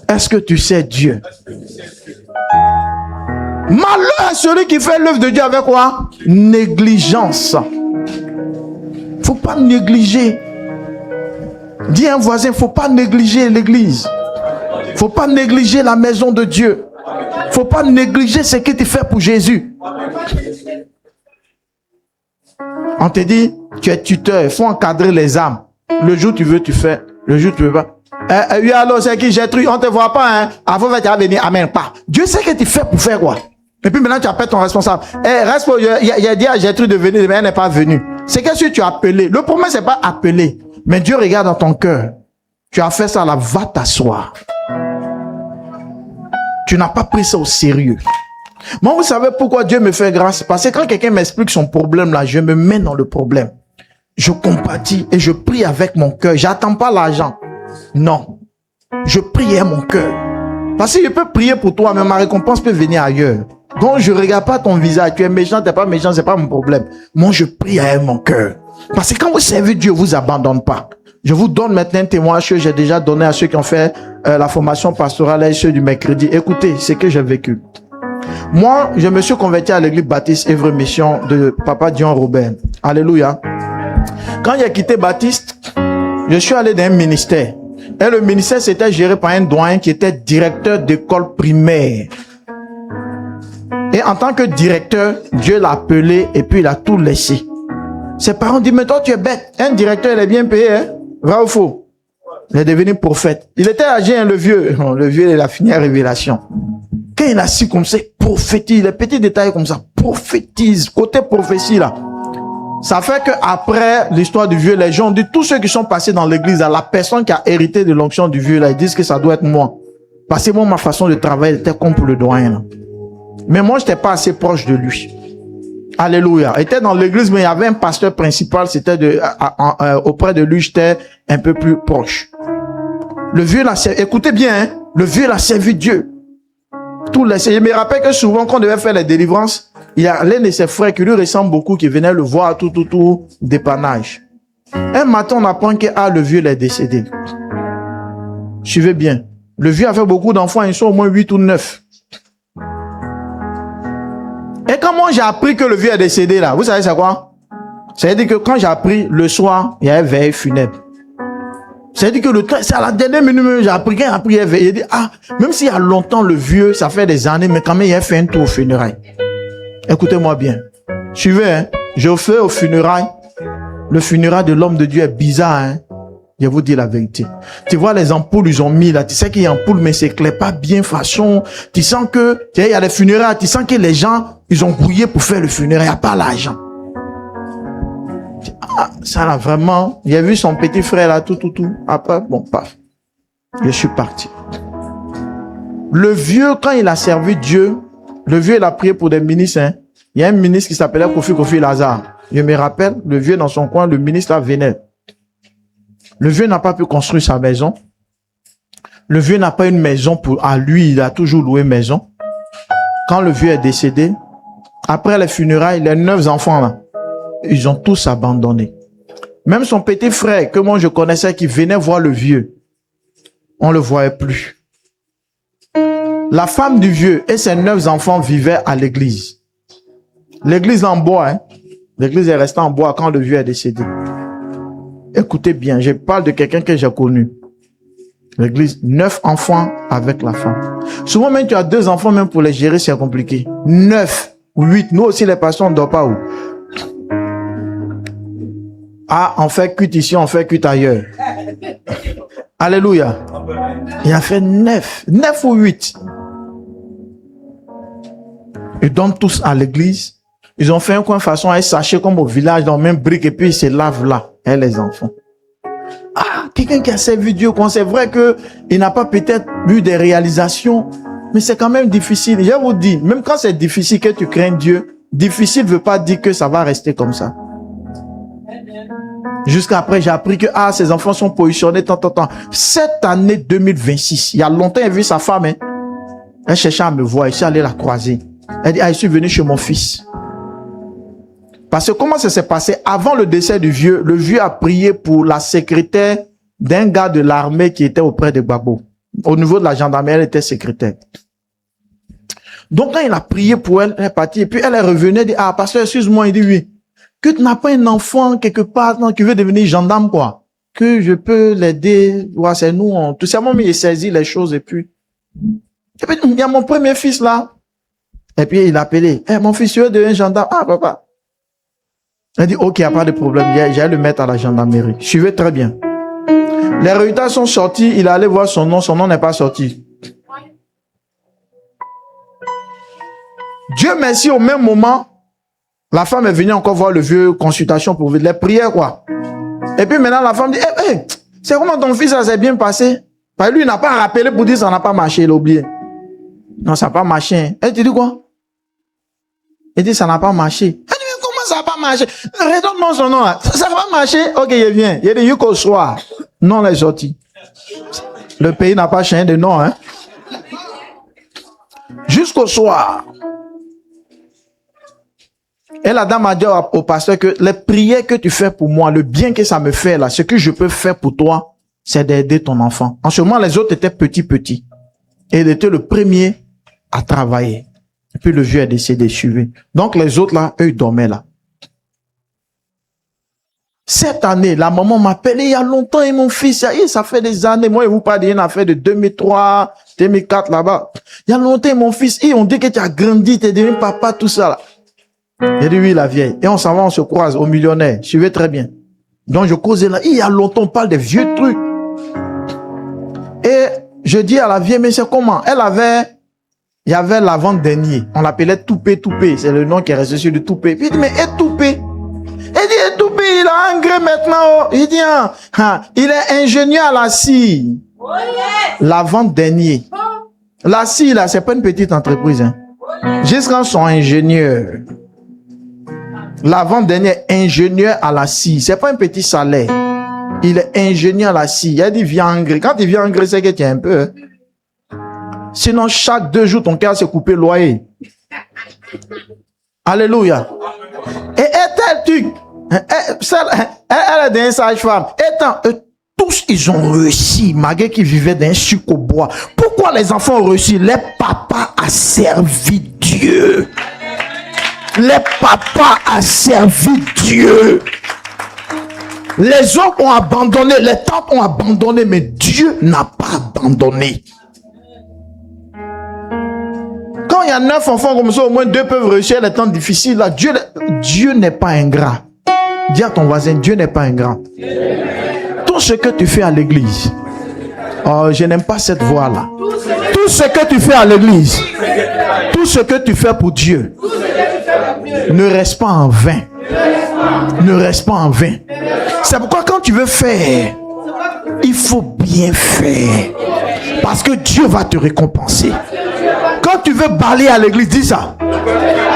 Est-ce que tu sais Dieu? Malheur à celui qui fait l'œuvre de Dieu avec quoi? Négligence. Faut pas négliger. Dis à un voisin, faut pas négliger l'église. Faut pas négliger la maison de Dieu. Faut pas négliger ce que tu fais pour Jésus. On te dit, tu es tuteur, il faut encadrer les âmes. Le jour tu veux, tu fais. Le jour tu veux pas. Oui, alors c'est qui Gertrude? On te voit pas, hein? Avant tu vas venir, amen, pas. Dieu sait que tu fais pour faire quoi? Et puis maintenant tu appelles ton responsable. Il a dit à Gertrude de venir, mais elle n'est pas venue. C'est que si tu as appelé. Le problème c'est pas appeler. Mais Dieu regarde dans ton cœur. Tu as fait ça là, va t'asseoir. Tu n'as pas pris ça au sérieux. Moi, vous savez pourquoi Dieu me fait grâce? Parce que quand quelqu'un m'explique son problème là, je me mets dans le problème. Je compatis et je prie avec mon cœur. J'attends pas l'argent. Non. Je prie avec mon cœur. Parce que je peux prier pour toi, mais ma récompense peut venir ailleurs. Donc, je ne regarde pas ton visage. Tu es méchant, tu n'es pas méchant, c'est pas mon problème. Moi, je prie avec mon cœur. Parce que quand vous servez Dieu, vous abandonne pas. Je vous donne maintenant un témoignage que j'ai déjà donné à ceux qui ont fait la formation pastorale et ceux du mercredi. Écoutez, c'est que j'ai vécu. Moi, je me suis converti à l'église baptiste Œuvre Mission de Papa Dion Robert. Alléluia. Quand j'ai quitté Baptiste, je suis allé dans un ministère. Et le ministère, c'était géré par un doyen qui était directeur d'école primaire. Et en tant que directeur, Dieu l'a appelé et puis il a tout laissé. Ses parents disent, mais toi tu es bête. Un directeur, il est bien payé, hein? Vrai ou faux? Il est devenu prophète. Il était âgé, hein, le vieux. Le vieux, il a fini à révélation. Quand il a su comme ça, prophétise, les petits détails comme ça, prophétise, côté prophétie là. Ça fait qu'après l'histoire du vieux, les gens ont dit, tous ceux qui sont passés dans l'église, la personne qui a hérité de l'onction du vieux, là, ils disent que ça doit être moi. Parce que moi, ma façon de travailler était comme pour le doyen. Là. Mais moi, je n'étais pas assez proche de lui. Alléluia. Il était dans l'église, mais il y avait un pasteur principal, c'était auprès de lui, j'étais un peu plus proche. Le vieux l'a servi, écoutez bien, hein, le vieux l'a servi Dieu. Tout laissé. Je me rappelle que souvent, quand on devait faire les délivrances, il y a l'un de ses frères qui lui ressemble beaucoup, qui venait le voir, tout, dépannage. Un matin, on apprend que le vieux est décédé. Suivez bien. Le vieux a fait beaucoup d'enfants, ils sont au moins 8 ou 9. Et quand moi j'ai appris que le vieux est décédé là, vous savez c'est quoi? C'est-à-dire que quand j'ai appris le soir, il y avait veille funèbre. C'est-à-dire que c'est à la dernière minute, j'ai appris qu'il y a appris, il dit, même s'il y a longtemps le vieux, ça fait des années, mais quand même il a fait un tour au funérailles. Écoutez-moi bien. Suivez, hein. Je fais au funérailles. Le funérail de l'homme de Dieu est bizarre, hein. Je vous dis la vérité. Tu vois les ampoules, ils ont mis là. Tu sais qu'il y a ampoules, mais c'est clair pas bien façon. Tu sens que, tu sais, il y a des funérailles. Tu sens que les gens, ils ont grouillé pour faire le funérail. Il n'y a pas l'argent. Ça là, vraiment. J'ai vu son petit frère là, tout. Après, bon, paf. Je suis parti. Le vieux, quand il a servi Dieu, le vieux, il a prié pour des ministres, hein. Il y a un ministre qui s'appelait Kofi Lazare. Je me rappelle, le vieux dans son coin, le ministre là venait. Le vieux n'a pas pu construire sa maison. Le vieux n'a pas une maison à lui, il a toujours loué maison. Quand le vieux est décédé, après les funérailles, les 9 enfants là, ils ont tous abandonné. Même son petit frère, que moi je connaissais, qui venait voir le vieux, on ne le voyait plus. La femme du vieux et ses 9 enfants vivaient à l'église. L'église en bois, hein. L'église est restée en bois quand le vieux est décédé. Écoutez bien, je parle de quelqu'un que j'ai connu. L'église, 9 enfants avec la femme. Souvent même tu as 2 enfants, même pour les gérer, c'est compliqué. 9 ou 8. Nous aussi, les pasteurs, on ne dort pas où. On fait cuite ici, on fait cuite ailleurs. Alléluia. Il a fait 9 ou 8. Ils donnent tous à l'église. Ils ont fait un coin façon à sachet comme au village, dans le même brique, et puis ils se lavent là, et les enfants. Quelqu'un qui a servi Dieu, c'est vrai qu'il n'a pas peut-être eu des réalisations, mais c'est quand même difficile. Je vous dis, même quand c'est difficile que tu crains Dieu, difficile ne veut pas dire que ça va rester comme ça. Jusqu'après, j'ai appris que ces enfants sont positionnés tant. Cette année 2026, il y a longtemps, j'ai vu sa femme, hein. Elle cherchait à me voir, je suis allé la croiser. Elle dit, je suis venu chez mon fils. Parce que comment ça s'est passé? Avant le décès du vieux, le vieux a prié pour la secrétaire d'un gars de l'armée qui était auprès de Gbagbo. Au niveau de la gendarmerie, elle était secrétaire. Donc quand il a prié pour elle, elle est partie. Et puis elle est revenue, elle dit, pasteur, excuse-moi, il dit oui. Que tu n'as pas un enfant quelque part qui veut devenir gendarme, quoi. Que je peux l'aider. Ouais, c'est nous, tout simplement, il saisit les choses et puis il y a mon premier fils là. Et puis il a appelé, mon fils, tu veux devenir gendarme? Papa. Elle dit, ok, il n'y a pas de problème. J'allais le mettre à la gendarmerie. Suivez très bien. Les résultats sont sortis. Il est allé voir son nom n'est pas sorti. Dieu merci, au même moment, la femme est venue encore voir le vieux, consultation pour les prières, quoi. Et puis maintenant, la femme dit, c'est comment ton fils, ça s'est bien passé? Parce que lui, il n'a pas rappelé pour dire ça n'a pas marché, il a oublié. Non, ça n'a pas marché. Elle te dit quoi? Il dit, ça n'a pas marché. Elle dit, comment ça n'a pas marché? Redonne-moi son nom là. Ça n'a pas marché? Ok, il vient. Il dit, jusqu'au soir. Non, les sorti. Le pays n'a pas changé de nom, hein. Jusqu'au soir. Et la dame a dit au pasteur que les prières que tu fais pour moi, le bien que ça me fait là, ce que je peux faire pour toi, c'est d'aider ton enfant. En ce moment, les autres étaient petits. Et il était le premier à travailler. Et puis le vieux est décédé, suivi. Donc les autres là, eux, ils dormaient là. Cette année, la maman m'a appelé il y a longtemps et mon fils, ça fait des années. Moi, je vous parle d'une affaire de 2003, 2004 là-bas. Il y a longtemps, mon fils, on dit que tu as grandi, tu es devenu papa, tout ça là. J'ai dit oui, la vieille. Et on s'en va, on se croise au millionnaire. Suivez très bien. Donc je causais là. Il y a longtemps, on parle des vieux trucs. Et je dis à la vieille, mais c'est comment? Il y avait l'avant-dernier. On l'appelait Toupé. C'est le nom qui est resté sur le Toupé. Puis il dit, mais Toupé. Elle dit, il a un gré maintenant. Il dit, il est ingénieur à la scie. L'avant-dernier. La scie, là, c'est pas une petite entreprise. Hein. Jusqu'à son ingénieur. L'avant-dernier ingénieur à la scie. C'est pas un petit salaire. Il est ingénieur à la scie. Il a dit, viens en gré. Quand il vient en gré, c'est que tu es un peu. Hein. Sinon, chaque 2 jours, ton cœur s'est coupé le loyer. Alléluia. Et tel truc, elle est d'une sage-femme. Tous, ils ont réussi, malgré qu'ils vivaient dans un sucre au bois. Pourquoi les enfants ont réussi? Les papas a servi Dieu. Les papas a servi Dieu. Les hommes ont abandonné, les tantes ont abandonné, mais Dieu n'a pas abandonné. Quand il y a 9 enfants comme ça, au moins 2 peuvent réussir les temps difficiles. Là, Dieu n'est pas ingrat. Dis à ton voisin, Dieu n'est pas ingrat. Tout ce que tu fais à l'église, oh, je n'aime pas cette voix-là. Tout ce que tu fais à l'église, tout ce que tu fais pour Dieu, ne reste pas en vain. Ne reste pas en vain. C'est pourquoi quand tu veux faire, il faut bien faire. Parce que Dieu va te récompenser. Quand tu veux balayer à l'église, dis ça.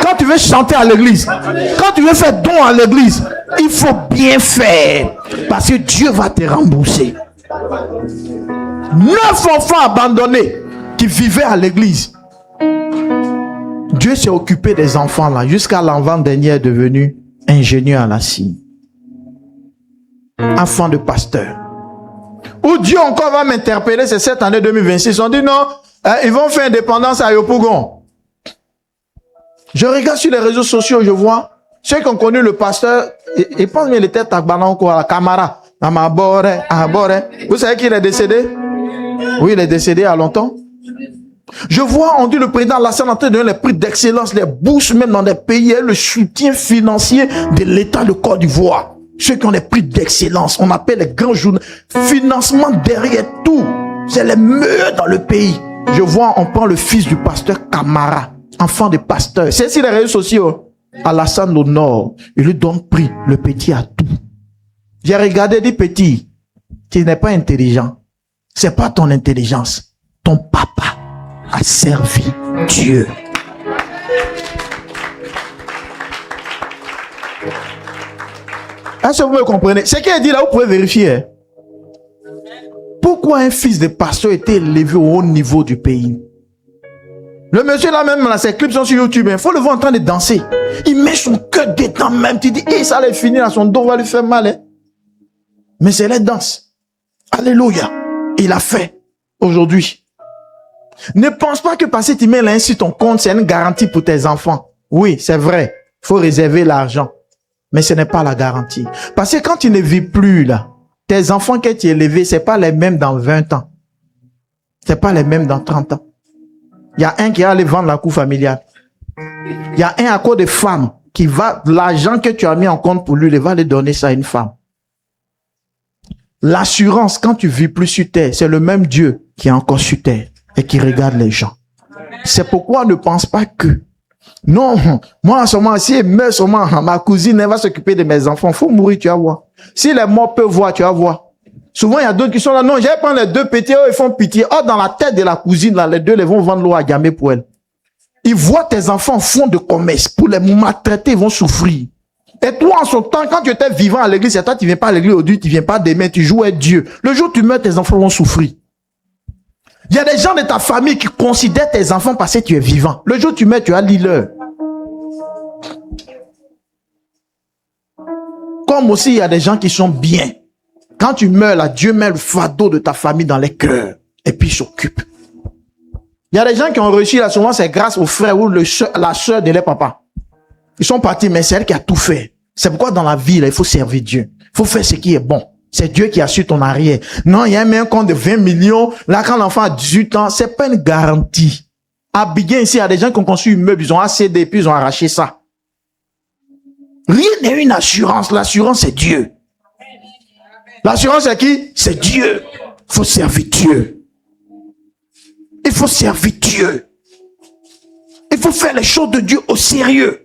Quand tu veux chanter à l'église, quand tu veux faire don à l'église, il faut bien faire. Parce que Dieu va te rembourser. 9 enfants abandonnés qui vivaient à l'église. Dieu s'est occupé des enfants là, jusqu'à l'avant-dernier devenu ingénieur à la scie. Enfant de pasteur. Où Dieu encore va m'interpeller, c'est cette année 2026. On dit non, ils vont faire indépendance à Yopougon. Je regarde sur les réseaux sociaux, je vois ceux qui ont connu le pasteur, ils pensent qu'il était Tagbananko à la Camara. Vous savez qu'il est décédé? Oui, il est décédé il y a longtemps. Je vois, on dit le président Alassane en train de donner les prix d'excellence, les bourses même dans des pays, et le soutien financier de l'État de Côte d'Ivoire. Ceux qui ont les prix d'excellence, on appelle les grands journaux. Financement derrière tout. C'est les meilleurs dans le pays. Je vois, on prend le fils du pasteur Camara, enfant de pasteur. C'est sur les réseaux sociaux. Alassane au nord, il lui donne prix, le petit a tout. J'ai regardé, dit petit, tu n'es pas intelligent. C'est pas ton intelligence. Ton papa a servi Dieu. Est-ce que vous me comprenez? Ce qu'il a dit là, vous pouvez vérifier. Pourquoi un fils de pasteur était élevé au haut niveau du pays? Le monsieur là même, là, ses clips sont sur YouTube. Il faut le voir en train de danser. Il met son cœur dedans même. Tu dis, ça allait finir là, son dos va lui faire mal. Hein? Mais c'est la danse. Alléluia. Il a fait aujourd'hui. Ne pense pas que parce que tu mets là sur ton compte, c'est une garantie pour tes enfants. Oui, c'est vrai. Il faut réserver l'argent. Mais ce n'est pas la garantie. Parce que quand tu ne vis plus là, tes enfants que tu as élevés, ce n'est pas les mêmes dans 20 ans. Ce n'est pas les mêmes dans 30 ans. Il y a un qui va aller vendre la cour familiale. Il y a un à cause de femmes qui va, l'argent que tu as mis en compte pour lui, il va aller donner ça à une femme. L'assurance, quand tu vis plus sur terre, c'est le même Dieu qui est encore sur terre et qui regarde les gens. C'est pourquoi ne pense pas que non, moi en ce moment, si elle meurt seulement, ma cousine elle va s'occuper de mes enfants. Faut mourir, tu vas voir. Si les morts peuvent voir, tu vas voir. Souvent, il y a d'autres qui sont là. Non, j'ai prendre les 2 petits, ils font pitié. Oh, dans la tête de la cousine, là, les 2, ils vont vendre l'eau à Gamé pour elle. Ils voient tes enfants fond de commerce. Pour les maltraiter, ils vont souffrir. Et toi, en son temps, quand tu étais vivant à l'église, c'est toi, tu viens pas à l'église aujourd'hui, tu viens pas demain, tu joues avec Dieu. Le jour où tu meurs, tes enfants vont souffrir. Il y a des gens de ta famille qui considèrent tes enfants parce que tu es vivant. Le jour où tu meurs, tu as l'île. Comme aussi, il y a des gens qui sont bien. Quand tu meurs là, Dieu met le fardeau de ta famille dans les cœurs. Et puis il s'occupe. Il y a des gens qui ont réussi là, souvent c'est grâce au frère ou la soeur de leur papa. Ils sont partis, mais c'est elle qui a tout fait. C'est pourquoi dans la vie, là, il faut servir Dieu. Il faut faire ce qui est bon. C'est Dieu qui assure ton arrière. Non, il y a même un compte de 20 millions. Là, quand l'enfant a 18 ans, c'est pas une garantie. À Biguin, ici, il y a des gens qui ont conçu une meuble, ils ont accédé, puis ils ont arraché ça. Rien n'est une assurance. L'assurance, c'est Dieu. L'assurance, c'est qui? C'est Dieu. Il faut servir Dieu. Il faut servir Dieu. Il faut faire les choses de Dieu au sérieux.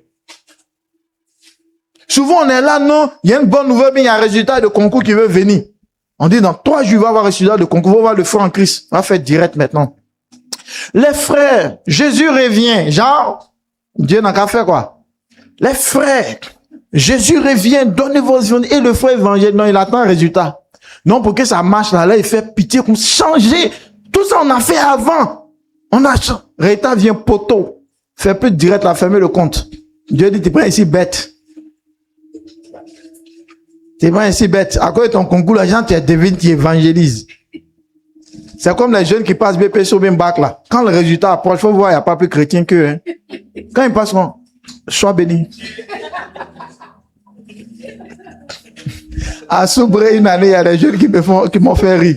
Souvent, on est là, non, il y a une bonne nouvelle, mais il y a un résultat de concours qui veut venir. On dit, dans 3 jours, il va y avoir un résultat de concours, on va voir le frère en Christ. On va faire direct maintenant. Les frères, Jésus revient. Genre, Dieu n'a qu'à faire quoi? Les frères, Jésus revient, donnez vos vies. Et le frère évangile, non, il attend un résultat. Non, pour que ça marche là, il fait pitié, comme changer. Tout ça, on a fait avant. On a changé. Résultat vient poteau. Fait peu direct, la fermer le compte. Dieu dit, tu prends ici bête. Tu prends ici bête. À cause de ton concours, la gente, tu devines, tu évangélises. C'est comme les jeunes qui passent BPC ou bien bac là. Quand le résultat approche, il faut voir, il n'y a pas plus chrétien qu'eux. Hein. Quand ils passent, sois béni. À Soubré, une année, il y a des jeunes qui m'ont fait rire.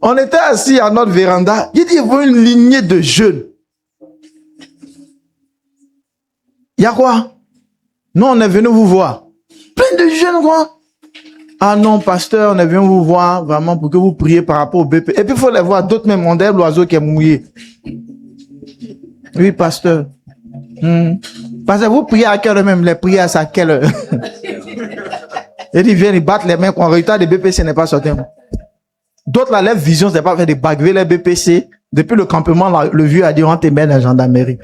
On était assis à notre véranda. Il dit, il faut une lignée de jeunes. Il y a quoi? Non, on est venu vous voir. Plein de jeunes, quoi. Ah non, pasteur, on est venu vous voir vraiment pour que vous priez par rapport au BP. Et puis, il faut les voir d'autres même. On dirait l'oiseau qui est mouillé. Oui, pasteur. Pasteur, vous priez à quelle heure même? Les prières, c'est à quelle heure? Et ils viennent, ils battent les mains. Quand le résultat des BPC n'est pas sorti. D'autres, là, leur vision, c'est pas faire des baguer les BPC. Depuis le campement, là, le vieux a dit, on te met dans la gendarmerie.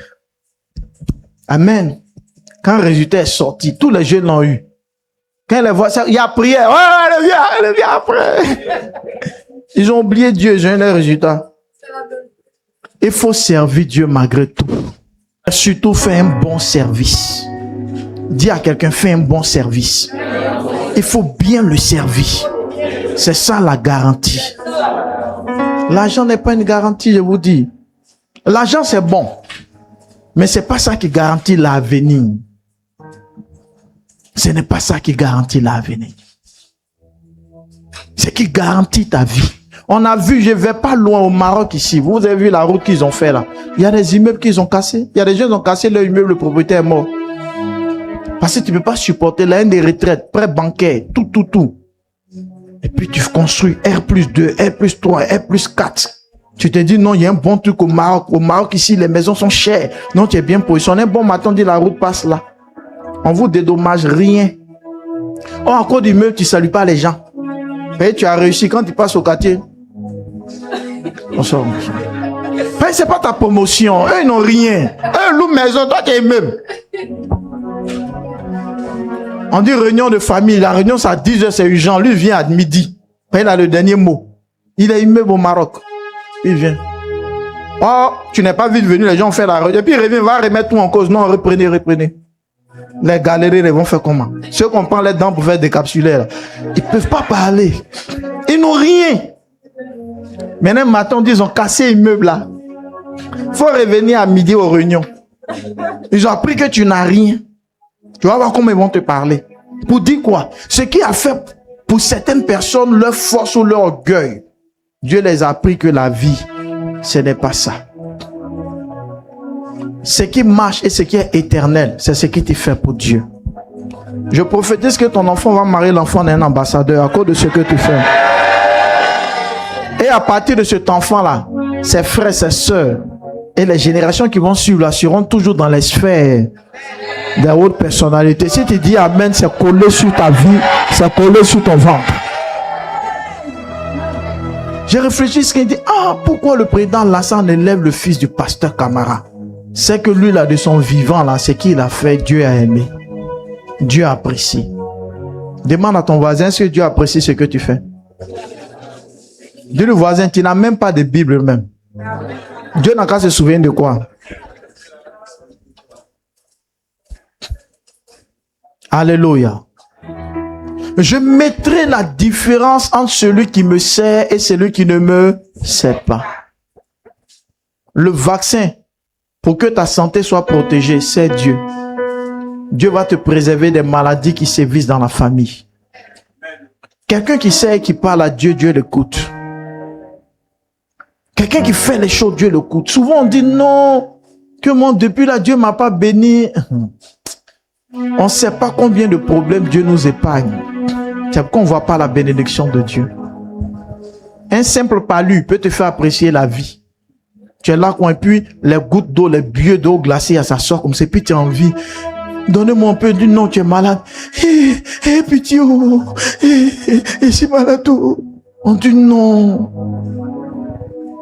Amen. Quand le résultat est sorti, tous les jeunes l'ont eu. Quand ils les voient, il y a prière. Ouais, le vieux après. Ils ont oublié Dieu, ils ont eu les résultats. Il faut servir Dieu malgré tout. Surtout, fais un bon service. Dis à quelqu'un, fais un bon service. Il faut bien le servir. C'est ça la garantie. L'argent n'est pas une garantie, je vous dis. L'argent, c'est bon. Mais c'est pas ça qui garantit l'avenir. Ce n'est pas ça qui garantit l'avenir. C'est qui garantit ta vie. On a vu, je vais pas loin au Maroc ici. Vous avez vu la route qu'ils ont fait là. Il y a des immeubles qu'ils ont cassés. Il y a des gens qui ont cassé leur immeuble, le propriétaire est mort. Parce que tu ne peux pas supporter la haine des retraites, prêts bancaires, tout. Et puis tu construis R+2, R+3, R+4. Tu te dis non, il y a un bon truc au Maroc. Au Maroc ici, les maisons sont chères. Non, tu es bien positionné. Un bon matin, on dit la route passe là. On vous dédommage rien. Oh, encore du mieux, tu ne salues pas les gens. Et tu as réussi quand tu passes au quartier. Bonsoir. C'est pas ta promotion. Eux, ils n'ont rien. Eux, louent maison, toi, tu es immeuble. On dit réunion de famille. La réunion, c'est à 10h, c'est urgent. Lui vient à midi. Il a le dernier mot. Il est immeuble au Maroc. Il vient. Oh, tu n'es pas vite venu, les gens ont fait la réunion. Et puis il revient, va remettre tout en cause. Non, reprenez. Les galeries, ils vont faire comment? Ceux qu'on prend les dents pour faire décapsuler, là, ils ne peuvent pas parler. Ils n'ont rien. Maintenant, matin, ils ont cassé l'immeuble là. Il faut revenir à midi aux réunions. Ils ont appris que tu n'as rien. Tu vas voir comment ils vont te parler. Pour dire quoi? Ce qui a fait pour certaines personnes leur force ou leur orgueil. Dieu les a appris que la vie, ce n'est pas ça. Ce qui marche et ce qui est éternel, c'est ce qui te fait pour Dieu. Je prophétise que ton enfant va marier l'enfant d'un ambassadeur à cause de ce que tu fais. Et à partir de cet enfant-là, ses frères, ses sœurs et les générations qui vont suivre là seront toujours dans les sphères des hautes personnalités. Si tu dis Amen, c'est collé sur ta vie, c'est collé sur ton ventre. J'ai réfléchi ce qu'il dit. Ah, pourquoi le président Lassane élève le fils du pasteur Camara? C'est que lui, là, de son vivant, là, c'est qu'il a fait, Dieu a aimé. Dieu apprécie. Demande à ton voisin si Dieu apprécie ce que tu fais. Dis le voisin, tu n'as même pas de Bible même. Dieu n'a qu'à se souvenir de quoi? Alléluia. Je mettrai la différence entre celui qui me sert et celui qui ne me sert pas. Le vaccin, pour que ta santé soit protégée, c'est Dieu. Dieu va te préserver des maladies qui sévissent dans la famille. Quelqu'un qui sait et qui parle à Dieu, Dieu l'écoute. Quelqu'un qui fait les choses, Dieu l'écoute. Souvent on dit non, que moi depuis là, Dieu ne m'a pas béni. On ne sait pas combien de problèmes Dieu nous épargne. C'est pourquoi on ne voit pas la bénédiction de Dieu. Un simple palu peut te faire apprécier la vie. Tu es là, et puis les gouttes d'eau, les billets d'eau glacée, ça sort comme ça, puis tu as envie. donnez-moi un peu. Du non, tu es malade. Pitié, oh. Je suis malade. Oh. On dit non.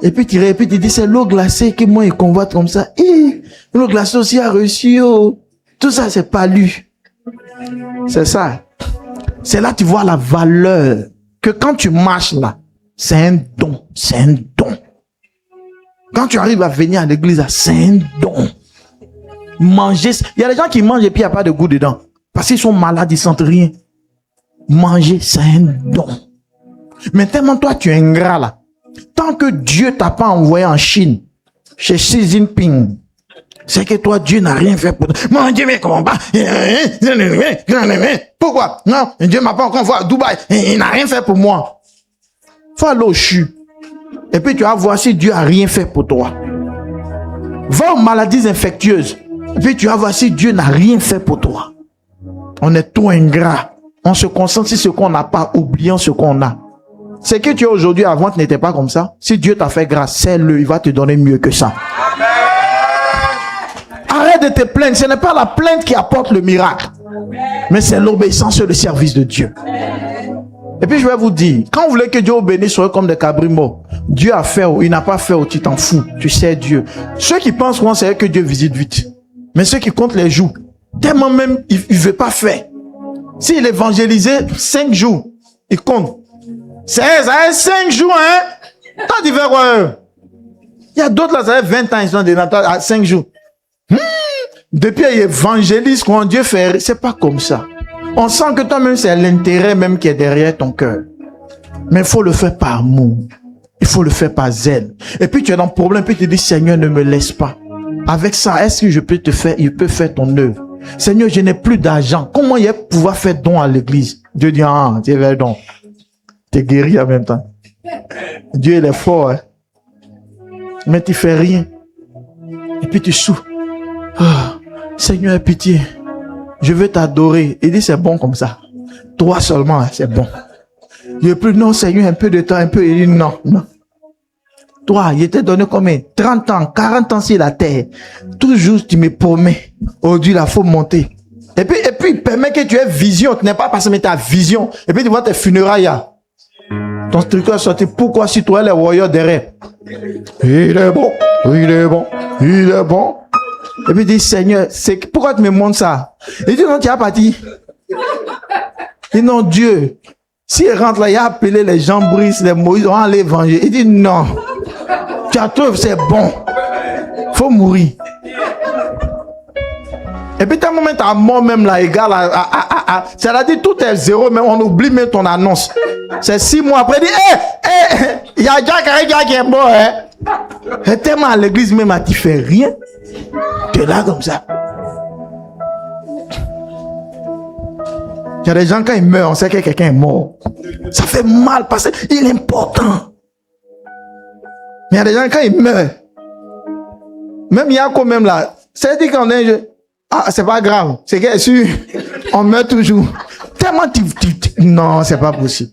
Et puis tu répètes, tu dis, c'est l'eau glacée que moi, il convoite comme ça. L'eau glacée aussi a reçu. Oh. Tout ça, c'est pas lu. C'est ça. C'est là que tu vois la valeur. Que quand tu marches là, c'est un don. C'est un don. Quand tu arrives à venir à l'église, c'est un don. Manger. Il y a des gens qui mangent et puis il n'y a pas de goût dedans. Parce qu'ils sont malades, ils sentent rien. Manger, c'est un don. Mais tellement toi, tu es ingrat là. Tant que Dieu t'a pas envoyé en Chine, chez Xi Jinping, c'est que toi, Dieu n'a rien fait pour toi. Mon Dieu, mais comment pas? Pourquoi? Non, Dieu m'a pas encore envoyé à Dubaï. Il n'a rien fait pour moi. Faut aller au CHU. Et puis tu vas voir si Dieu a rien fait pour toi. Va aux maladies infectieuses. Et puis tu vas voir si Dieu n'a rien fait pour toi. On est tout ingrat. On se concentre sur ce qu'on n'a pas, oubliant ce qu'on a. Ce que tu as aujourd'hui, avant, tu n'étais pas comme ça. Si Dieu t'a fait grâce, sais-le, il va te donner mieux que ça. Amen. Arrête de te plaindre. Ce n'est pas la plainte qui apporte le miracle. Mais c'est l'obéissance et le service de Dieu. Et puis je vais vous dire, quand vous voulez que Dieu vous bénisse, soyez comme des cabrimaux. Dieu a fait ou il n'a pas fait ou tu t'en fous. Tu sais Dieu. Ceux qui pensent qu'on sait que Dieu visite vite. Mais ceux qui comptent les jours, tellement même il ne veut pas faire. S'il évangélisait 5 jours, il compte. Ça fait 5 jours, hein? T'as dit faire quoi? Il y a d'autres là, ça fait 20 ans, ils sont des à 5 jours. Depuis il évangélise quand Dieu fait, c'est pas comme ça. On sent que toi-même, c'est l'intérêt même qui est derrière ton cœur. Mais il faut le faire par amour. Il faut le faire par zèle. Et puis tu es dans le problème, puis tu dis, Seigneur, ne me laisse pas. Avec ça, est-ce que je peux te faire, il peut faire ton œuvre? Seigneur, je n'ai plus d'argent. Comment il y a pouvoir faire don à l'église? Dieu dit, ah, tu es don. Tu es guéri en même temps. Dieu, il est fort, hein? Mais tu fais rien. Et puis tu souffres. Ah, Seigneur, aie pitié. Je veux t'adorer. Il dit, c'est bon comme ça. Toi seulement, c'est bon. Je veux plus, non, Seigneur, un peu de temps, un peu. Il dit, non, non. Toi, il t'ai donné combien? 30 ans, 40 ans sur la terre. Toujours, tu me promets. Aujourd'hui, il faut monter. Et puis, permet que tu aies vision. Tu n'es pas passé, mais tu as vision. Et puis, tu vois tes funérailles. Ton truc est sorti. Pourquoi si toi, les warriors derrière? Il est bon, il est bon, il est bon. Et puis, il dit, Seigneur, pourquoi tu me montres ça? Il dit, non, tu as parti. Il dit, non, Dieu. S'il rentre là, il a appelé les gens Brice, les Moïse, on va aller venger. Il dit, non. Tu as trouvé, c'est bon. Faut mourir. Et puis, t'as un moment, t'as mort même là, égal à c'est-à-dire, tout est zéro, mais on oublie même ton annonce. C'est 6 mois après, il dit, il y a Jack qui est mort, hein. Et tellement à l'église même, tu fais rien. Tu es là comme ça. Il y a des gens, quand ils meurent, on sait que quelqu'un est mort. Ça fait mal parce qu'il est important. Mais il y a des gens, quand ils meurent, même il y a quand même là, c'est-à-dire qu'on est, ah, c'est pas grave, c'est que sûr, on meurt toujours. Tellement non, c'est pas possible.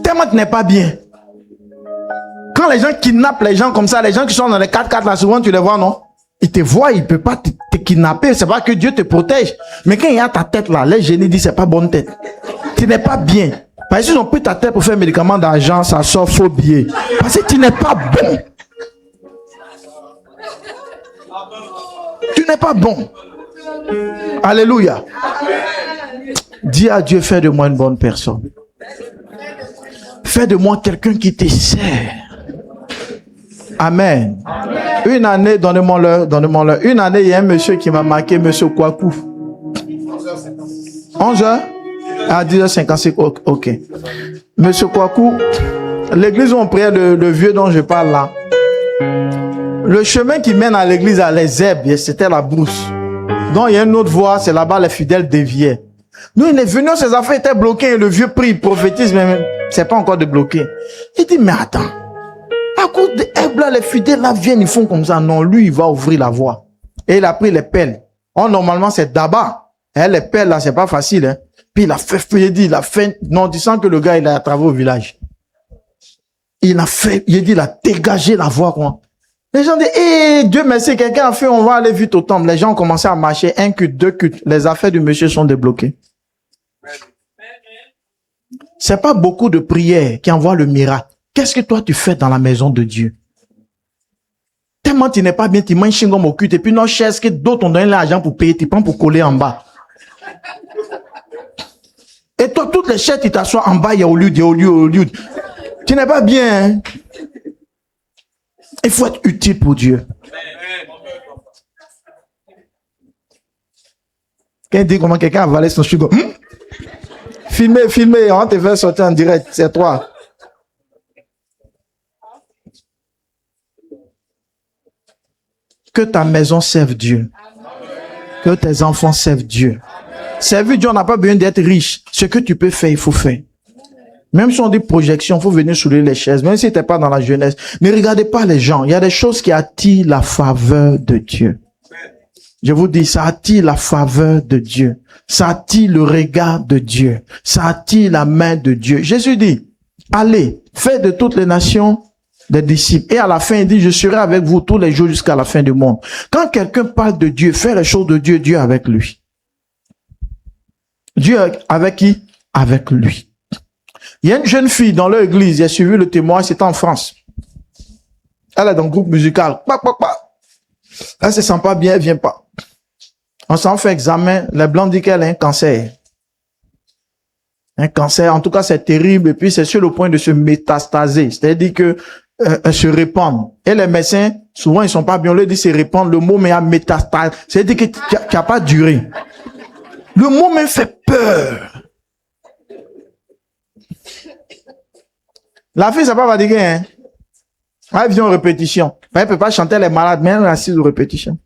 Tellement tu n'es pas bien. Quand les gens kidnappent les gens comme ça, les gens qui sont dans les 4x4 là, souvent tu les vois, non? Ils te voient, ils ne peuvent pas te kidnapper. C'est pas que Dieu te protège. Mais quand il y a ta tête là, les génies disent c'est pas bonne tête. Tu n'es pas bien. Parce qu'ils ont pris ta tête pour faire un médicament d'argent, ça sort faux billet. Parce que tu n'es pas bon. Tu n'es pas bon. Alléluia. Dis à Dieu, fais de moi une bonne personne. Fais de moi quelqu'un qui te sert. Amen. Une année, donnez-moi-le. Une année, il y a un monsieur qui m'a marqué, monsieur Kwaku. 11h à 10h55. Ok. Monsieur Kwaku, l'église où on priait, le vieux dont je parle là. Le chemin qui mène à l'église à les herbes, c'était la brousse. Donc il y a une autre voie, c'est là-bas les fidèles déviaient. Nous, il est venu, ses affaires étaient bloquées. Le vieux prie, prophétise, mais c'est pas encore débloqué. Il dit, mais attends. À cause des herbes là, les fidèles là viennent, ils font comme ça. Non, lui, il va ouvrir la voie. Et il a pris les pelles. Oh, normalement, c'est d'abord. Les pelles là, c'est pas facile. Hein. Puis il a fait, non, tu sens que le gars, il a travaillé au village. Il a dégagé la voie, quoi. Les gens disent, eh, Dieu merci, quelqu'un a fait, on va aller vite au temple. Les gens ont commencé à marcher, un culte, 2 cultes. Les affaires du monsieur sont débloquées. C'est pas beaucoup de prières qui envoient le miracle. Qu'est-ce que toi tu fais dans la maison de Dieu? Tellement tu n'es pas bien, tu manges chingom au culte, et puis nos chaises que d'autres ont donné l'argent pour payer, tu prends pour coller en bas. Et toi, toutes les chaises, tu t'assois en bas, il y a au lieu. Tu n'es pas bien, hein? Il faut être utile pour Dieu. Quelqu'un dit comment quelqu'un a avalé son chewing-gum. Filmez, on va te faire sortir en direct, c'est toi. Que ta maison serve Dieu. Que tes enfants servent Dieu. Servir Dieu, on n'a pas besoin d'être riche. Ce que tu peux faire, il faut faire. Même si on dit projection, il faut venir soulever les chaises. Même si tu n'es pas dans la jeunesse. Ne regardez pas les gens. Il y a des choses qui attirent la faveur de Dieu. Je vous dis, ça attire la faveur de Dieu. Ça attire le regard de Dieu. Ça attire la main de Dieu. Jésus dit, allez, faites de toutes les nations des disciples. Et à la fin, il dit, je serai avec vous tous les jours jusqu'à la fin du monde. Quand quelqu'un parle de Dieu, fait les choses de Dieu, Dieu est avec lui. Dieu avec qui? Avec lui. Il y a une jeune fille dans leur église, j'ai suivi le témoignage, c'était en France. Elle est dans le groupe musical. Elle se sent pas bien, elle vient pas. On s'en fait examen, les blancs disent qu'elle a un cancer. Un cancer, en tout cas c'est terrible, et puis c'est sur le point de se métastaser, c'est-à-dire que elle se répand. Et les médecins, souvent ils sont pas bien, on leur dit se répandre, le mot mais à métastase, c'est-à-dire que tu n'as pas duré. Le mot me fait peur. La fille, ça pas fatigué, hein. Elle vient en répétition. Elle peut pas chanter les malades, mais elle est assise aux répétitions.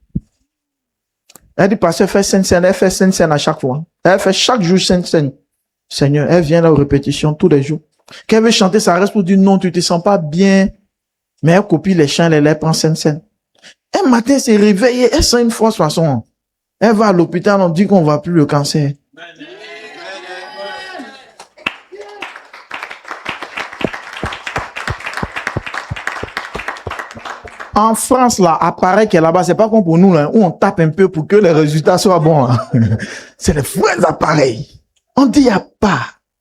Elle dit, pasteur, fait Sainte-Seine, elle fait Sainte-Seine à chaque fois. Elle fait chaque jour Sainte-Seine. Seigneur, elle vient là aux répétitions tous les jours. Quand elle veut chanter, ça reste pour dire non, tu te sens pas bien. Mais elle copie les chants, elle prend Sainte-Seine. Un matin, elle s'est réveillée, elle sent une fois de toute façon. Elle va à l'hôpital, on dit qu'on va plus le cancer. En France, là, apparaît qu'elle est là-bas, c'est pas comme pour nous, là, où on tape un peu pour que les résultats soient bons, là. C'est les vrais appareils. On dit, il n'y a pas.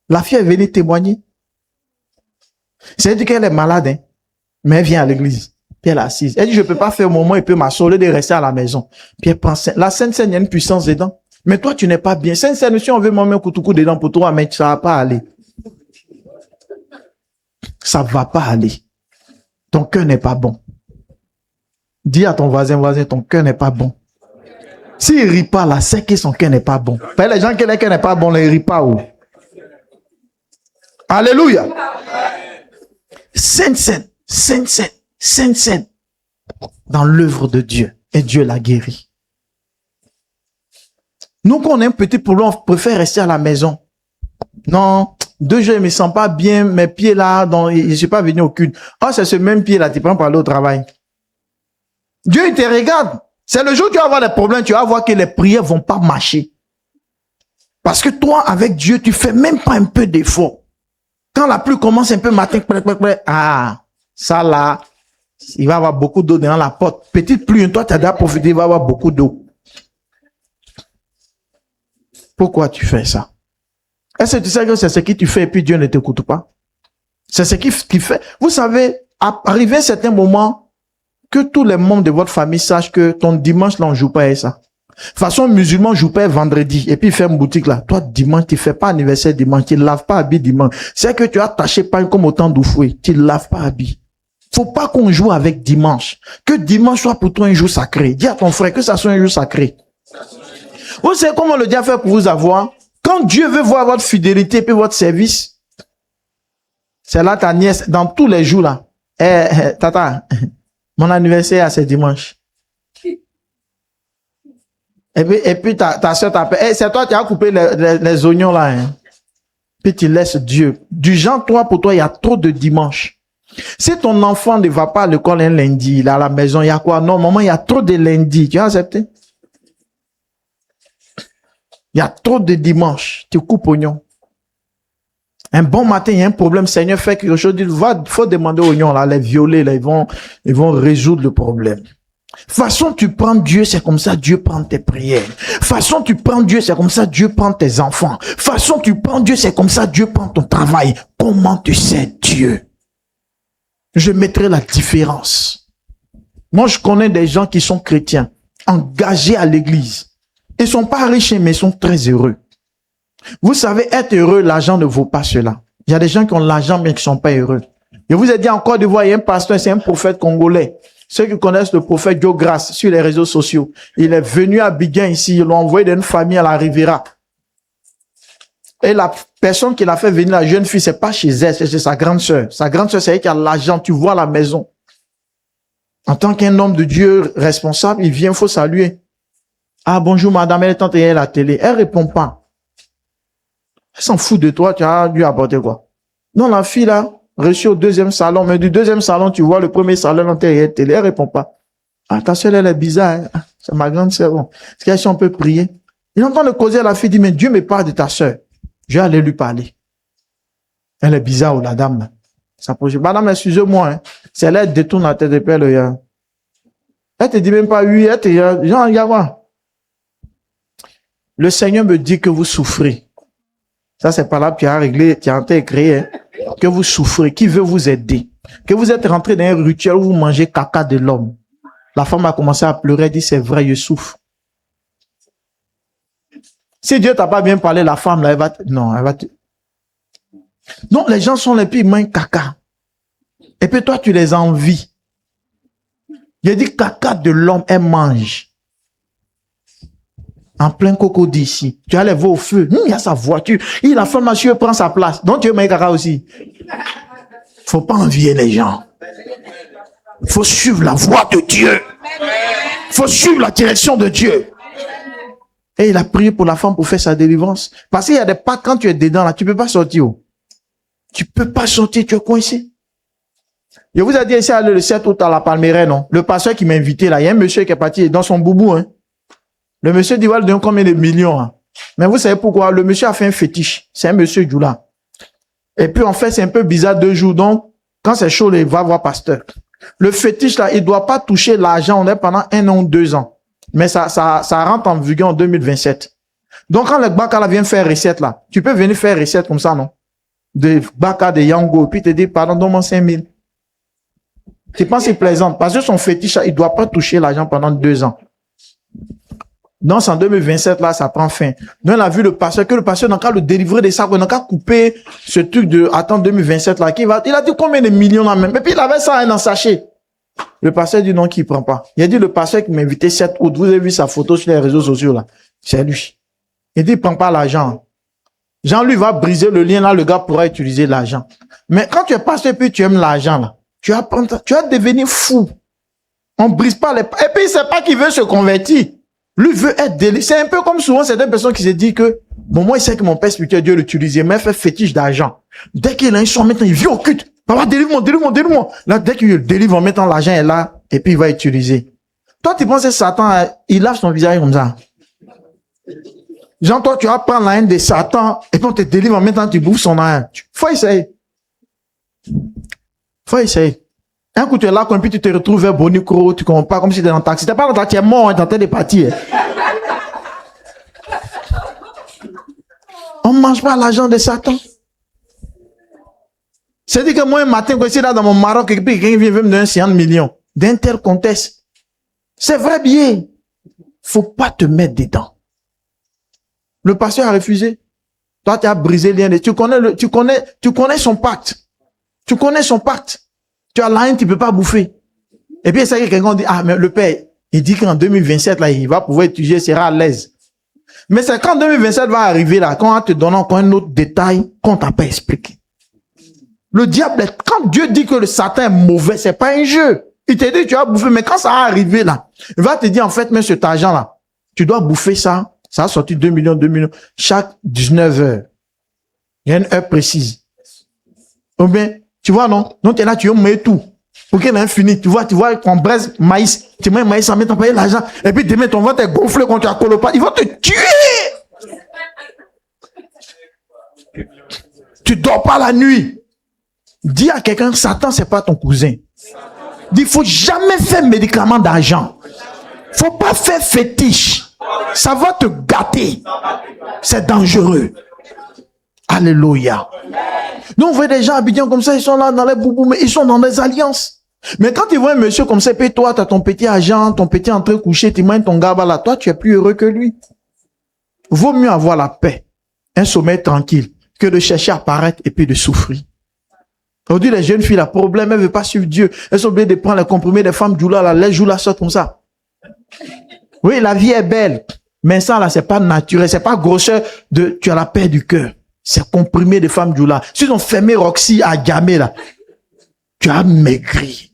La fille est venue témoigner. C'est-à-dire qu'elle est malade, hein. Mais elle vient à l'église. Puis elle est assise. Elle dit, je peux pas faire au moment, il peut m'asseoir, au lieu de rester à la maison. Puis elle prend la Sainte-Seine, il y a une puissance dedans. Mais toi, tu n'es pas bien. Sainte-Seine, si on veut m'emmener un couteau dedans pour toi, mais ça va pas aller. Ça va pas aller. Ton cœur n'est pas bon. Dis à ton voisin, ton cœur n'est pas bon. S'il rit pas là, c'est que son cœur n'est pas bon. Mais les gens qui leur cœur n'est pas bon, ils ne rient pas où. Alléluia. Sainte-Seine, Sainte-Seine, Sainte-Seine. Dans l'œuvre de Dieu. Et Dieu l'a guéri. Nous, quand on a un petit problème, on préfère rester à la maison. Non, 2 jours, je me sens pas bien, mes pieds là, je suis pas venu au culte. Ah, c'est ce même pied là, tu prends pour aller au travail. Dieu, il te regarde. C'est le jour où tu vas avoir des problèmes, tu vas voir que les prières vont pas marcher. Parce que toi, avec Dieu, tu fais même pas un peu d'effort. Quand la pluie commence un peu matin, ah, ça là, il va y avoir beaucoup d'eau dans la porte. Petite pluie, toi, tu as déjà profité, il va y avoir beaucoup d'eau. Pourquoi tu fais ça? Est-ce que tu sais que c'est ce que tu fais et puis Dieu ne t'écoute pas? C'est ce qui fait. Vous savez, arrivé à un certain moment, que tous les membres de votre famille sachent que ton dimanche, là, on joue pas avec ça. De toute façon, musulman joue pas vendredi. Et puis, il fait une boutique là. Toi, dimanche, tu fais pas anniversaire dimanche. Tu laves pas habit dimanche. C'est que tu as taché pain comme autant d'oufoué. Tu laves pas habit. Faut pas qu'on joue avec dimanche. Que dimanche soit pour toi un jour sacré. Dis à ton frère que ça soit un jour sacré. Vous savez comment le diable fait pour vous avoir? Quand Dieu veut voir votre fidélité et votre service, c'est là ta nièce, dans tous les jours là. Tata, mon anniversaire, c'est dimanche. Et puis ta soeur t'appelle. C'est toi qui as coupé les oignons là. Hein. Puis tu laisses Dieu. Du genre, pour toi, il y a trop de dimanches. Si ton enfant ne va pas à l'école un lundi, il est à la maison, il y a quoi? Non, maman, il y a trop de lundis. Tu as accepté? Il y a trop de dimanches. Tu coupes oignon. Un bon matin, il y a un problème, Seigneur fait quelque chose, il faut demander aux gens, là, les violer, là, ils vont résoudre le problème. Façon tu prends Dieu, c'est comme ça Dieu prend tes prières. Façon tu prends Dieu, c'est comme ça Dieu prend tes enfants. Façon tu prends Dieu, c'est comme ça Dieu prend ton travail. Comment tu sais Dieu? Je mettrai la différence. Moi, je connais des gens qui sont chrétiens, engagés à l'église. Ils sont pas riches, mais ils sont très heureux. Vous savez, être heureux, l'argent ne vaut pas cela. Il y a des gens qui ont l'argent, mais qui sont pas heureux. Je vous ai dit en Côte d'Ivoire, il y a un pasteur, c'est un prophète congolais. Ceux qui connaissent le prophète Joe Grace sur les réseaux sociaux, il est venu à Biguin ici, ils l'ont envoyé d'une famille à la Riviera. Et la personne qui l'a fait venir, la jeune fille, c'est pas chez elle, c'est chez sa grande sœur. Sa grande sœur, c'est elle qui a l'argent, tu vois la maison. En tant qu'un homme de Dieu responsable, il vient, il faut saluer. Ah, bonjour madame, elle est en train de la télé. Elle répond pas. Elle s'en fout de toi, tu as dû apporter quoi? Non, la fille là, reçue au deuxième salon, mais du deuxième salon, tu vois le premier salon en télé, elle répond pas. Ah, ta soeur, elle est bizarre, hein? C'est ma grande sœur. Bon. Est-ce qu'elle si on peut prier? Il entend de causer à la fille, dit, mais Dieu me parle de ta soeur. Je vais aller lui parler. Elle est bizarre, la dame. Ça pose. Madame, excusez-moi, hein. Si elle détourne la tête de père, elle te dit même pas oui, elle te dit, genre, y a quoi? Le Seigneur me dit que vous souffrez. Ça, c'est pas là qui a réglé, qui a été créé, hein. Que vous souffrez, qui veut vous aider. Que vous êtes rentré dans un rituel où vous mangez caca de l'homme. La femme a commencé à pleurer, elle dit, c'est vrai, je souffre. Si Dieu t'a pas bien parlé, la femme, là, elle va non, elle va te... Donc, les gens sont les pires, ils mangent caca. Et puis toi, tu les envies. Il dit, caca de l'homme, elle mange. En plein coco d'ici. Tu as les voix au feu. Il y a sa voiture. La femme, monsieur, prend sa place. Donc, tu veux manger caca aussi. Faut pas envier les gens. Faut suivre la voie de Dieu. Faut suivre la direction de Dieu. Et il a prié pour la femme pour faire sa délivrance. Parce qu'il y a des pattes, quand tu es dedans, là, tu peux pas sortir. Tu peux pas sortir, tu es coincé. Je vous ai dit ici, le 7 août à la Palmeraie, non? Le pasteur qui m'a invité, là, il y a un monsieur qui est parti dans son boubou, hein. Le monsieur dit, voilà, donne combien de millions, hein? Mais vous savez pourquoi? Le monsieur a fait un fétiche. C'est un monsieur Djoula. Et puis, en fait, c'est un peu bizarre 2 jours. Donc, quand c'est chaud, il va voir pasteur. Le fétiche, là, il doit pas toucher l'argent, on est pendant 1 an ou 2 ans. Mais ça rentre en vigueur en 2027. Donc, quand le Baka vient faire recette, là, tu peux venir faire recette comme ça, non? De Baka, de Yango, puis te dire, pardon, donne-moi 5 000. Tu penses qu'il plaisante? Parce que son fétiche, là, il doit pas toucher l'argent pendant 2 ans. Donc, c'est en 2027, là, ça prend fin. Donc, on a vu le pasteur, que le pasteur n'a qu'à le délivrer des sacs, on n'a qu'à couper ce truc de, attends, 2027, là, il a dit combien de millions, là, même. Et puis, il avait ça dans un sachet. Le pasteur dit non, qu'il prend pas. Il a dit, le pasteur qui m'a invité 7 août, vous avez vu sa photo sur les réseaux sociaux, là. C'est lui. Il dit, il prend pas l'argent. Jean, lui, va briser le lien, là, le gars pourra utiliser l'argent. Mais quand tu es pasteur, puis tu aimes l'argent, là, tu vas devenir fou. On brise pas les, et puis, il sait pas qu'il veut se convertir. Lui veut être délivré. C'est un peu comme souvent certaines personnes qui se disent que, bon, moi, il sait que mon père spirituel, Dieu l'utilisait, mais il fait fétiche d'argent. Dès qu'il a un son, maintenant, il vient au culte. Papa, délivre-moi. Là, dès qu'il le délivre, en mettant l'argent est là, et puis il va utiliser. Toi, tu penses que Satan, il lave son visage comme ça. Genre, toi, tu vas prendre la haine de Satan, et puis on te délivre en mettant, tu bouffes son haine. Faut essayer. Un coup, tu es là, quand puis tu te retrouves vers Bonicro, tu comprends pas, comme si tu étais dans le taxi. Tu n'es pas dans le taxi, tu es mort, tu es en train de partir. On ne mange pas l'argent de Satan. C'est-à-dire que moi, un matin, quand je suis là dans mon Maroc, et puis quelqu'un vient me donner 50 millions d'un tel contexte. C'est vrai bien. Faut pas te mettre dedans. Le pasteur a refusé. Toi, tu as brisé le lien. Tu connais son pacte. Tu connais son pacte. Tu as la haine, tu peux pas bouffer. Et puis, ça y est, quelqu'un dit, ah, mais le père, il dit qu'en 2027, là, il va pouvoir étudier, il sera à l'aise. Mais c'est quand 2027 va arriver, là, quand on te donne encore un autre détail qu'on t'a pas expliqué. Le diable, quand Dieu dit que le Satan est mauvais, c'est pas un jeu. Il te dit, tu vas bouffer, mais quand ça va arriver, là, il va te dire, en fait, mais cet argent-là, tu dois bouffer ça, ça va sortir 2 millions, chaque 19 heures. Il y a une heure précise. Ou bien, tu vois, non? Donc, tu es là, tu mets tout. Pour qu'il y ait infini. Tu vois, qu'on braise maïs. Tu mets maïs, ça met en payer l'argent. Et puis, demain, ton ventre est gonflé quand tu as colopate. Ils vont te tuer! Tu dors pas la nuit. Dis à quelqu'un, Satan, c'est pas ton cousin. Dis, faut jamais faire médicament d'argent. Faut pas faire fétiche. Ça va te gâter. C'est dangereux. Alléluia. Donc, vous voyez des gens habitants comme ça, ils sont là dans les boubous, mais ils sont dans des alliances. Mais quand ils voient un monsieur comme ça, puis toi, tu as ton petit argent, ton petit entrée couché, tu manges ton gaba là, toi, tu es plus heureux que lui. Vaut mieux avoir la paix, un sommeil tranquille, que de chercher à paraître et puis de souffrir. Aujourd'hui, les jeunes filles, le problème, elles ne veulent pas suivre Dieu. Elles sont obligées de prendre les comprimés des femmes doula, là, les joues là, sortent comme ça. Oui, la vie est belle, mais ça là, c'est pas naturel, c'est pas grosseur de, tu as la paix du cœur. C'est comprimé des femmes doula. Si ils ont fermé Roxy à Gamay là, tu as maigri.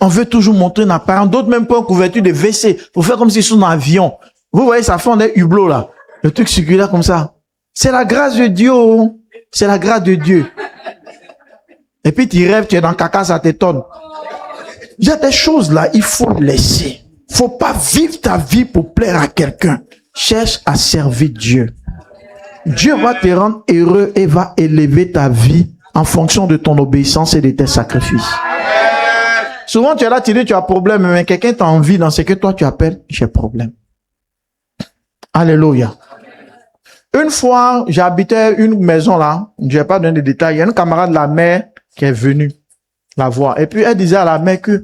On veut toujours montrer une apparence, d'autres même pas en couverture de WC, pour faire comme s'ils sont dans l'avion. Vous voyez, ça fait des hublots là, le truc circulaire comme ça. C'est la grâce de Dieu. C'est la grâce de Dieu. Et puis tu rêves, tu es dans caca, ça t'étonne. Il y a des choses là, il faut laisser. Faut pas vivre ta vie pour plaire à quelqu'un. Cherche à servir Dieu. Dieu va te rendre heureux et va élever ta vie en fonction de ton obéissance et de tes sacrifices. Souvent tu es là, tu dis tu as problème, mais quelqu'un t'a envie dans ce que toi tu appelles, j'ai problème. Alléluia. Une fois, j'habitais une maison là, je vais pas donner de détails, il y a une camarade de la mère qui est venue la voir. Et puis elle disait à la mère que,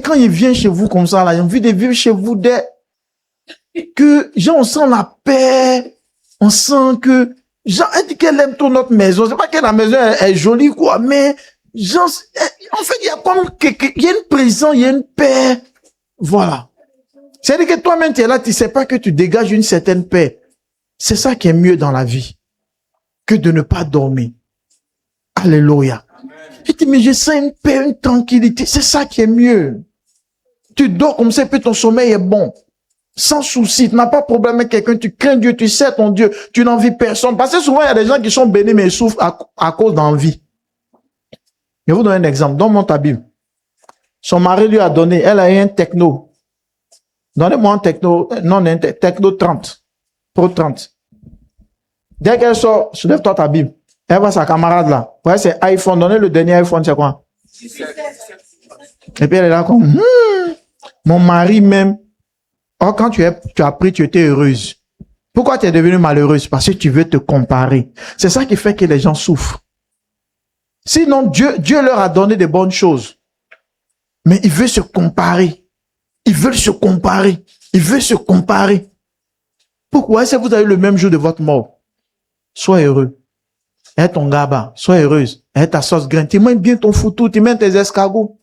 quand il vient chez vous comme ça, là, il a envie de vivre chez vous, que, genre, on sent la paix, on sent que, genre, elle dit qu'elle aime trop notre maison. C'est pas que la maison est jolie, quoi, mais, genre, en fait, il y a comme, il y a une présence, il y a une paix. Voilà. C'est-à-dire que toi-même, tu es là, tu sais pas que tu dégages une certaine paix. C'est ça qui est mieux dans la vie que de ne pas dormir. Alléluia. Je dis, mais je sens une paix, une tranquillité. C'est ça qui est mieux. Tu dors comme ça, puis ton sommeil est bon. Sans souci. Tu n'as pas de problème avec quelqu'un. Tu crains Dieu, tu sais ton Dieu. Tu n'envies personne. Parce que souvent, il y a des gens qui sont bénis, mais ils souffrent à cause d'envie. Je vais vous donner un exemple. Donne-moi ta Bible. Son mari lui a donné, elle a eu un techno. Donnez-moi un techno, non, un techno 30. Pro 30. Dès qu'elle sort, soulève-toi ta Bible. Elle voit sa camarade là. Ouais, c'est iPhone. Donnez le dernier iPhone, c'est quoi? Et puis elle est là comme, mon mari même. Oh, quand tu as pris, tu étais heureuse. Pourquoi tu es devenue malheureuse? Parce que tu veux te comparer. C'est ça qui fait que les gens souffrent. Sinon, Dieu leur a donné de bonnes choses. Mais ils veulent se comparer. Ils veulent se comparer. Ils veulent se comparer. Pourquoi? Est-ce que vous avez le même jour de votre mort? Sois heureux. Et ton gaba, sois heureuse. Et ta sauce graine. Tu manges bien ton foutou, tu mets tes escargots.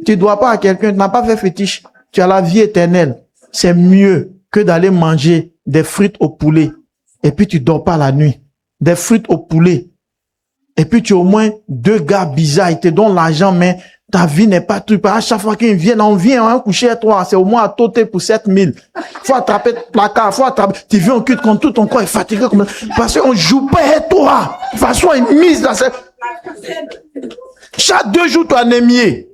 Tu dois pas à quelqu'un, tu n'as pas fait fétiche. Tu as la vie éternelle. C'est mieux que d'aller manger des frites au poulet. Et puis tu dors pas la nuit. Des frites au poulet. Et puis tu as au moins 2 gars bizarres, ils te donnent l'argent, mais ta vie n'est pas tout. À chaque fois qu'ils viennent, on vient coucher à toi. C'est au moins à tôter pour 7000. Faut attraper le placard, faut attraper. Tu viens en culte quand tout ton corps est fatigué. Parce qu'on joue pas avec toi. De toute façon, une mise dans cette. Chaque 2 jours, tu as anémié.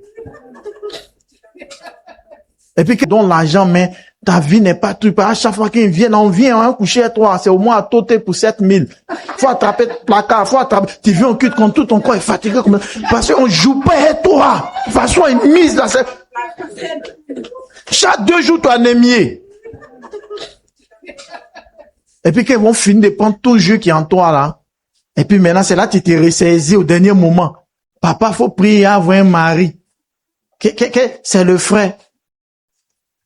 Et puis, qu'ils donnent l'argent, mais ta vie n'est pas tout. À chaque fois qu'ils viennent, on vient coucher à toi. C'est au moins à tôter pour 7000. Faut attraper le placard, faut attraper. Tu viens en culte quand tout ton corps est fatigué. Parce qu'on joue pas avec toi. De toute façon, une mise dans cette. Chaque 2 jours, tu as anémié. Et puis, qu'ils vont finir de prendre tout le jeu qui est en toi, là. Et puis maintenant, c'est là que tu t'es ressaisi au dernier moment. Papa, faut prier, avoir un mari. C'est le frère.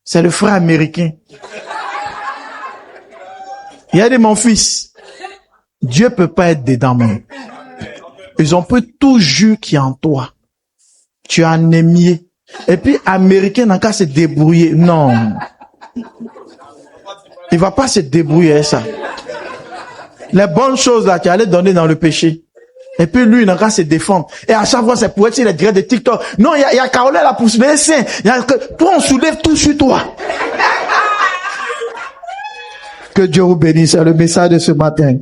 C'est le frère américain. Il a dit, mon fils, Dieu peut pas être dedans même. Ils ont pris tout jus qui est en toi. Tu as anémié. Et puis, américain n'a qu'à se débrouiller. Non. Il va pas se débrouiller avec ça. Les bonnes choses là, tu allais donner dans le péché. Et puis lui, il n'a qu'à se défendre. Et à chaque fois, c'est pour être sur les directs de TikTok. Non, il y a Caroline là pour se laisser. Toi, on soulève tout sur toi. Que Dieu vous bénisse. C'est le message de ce matin.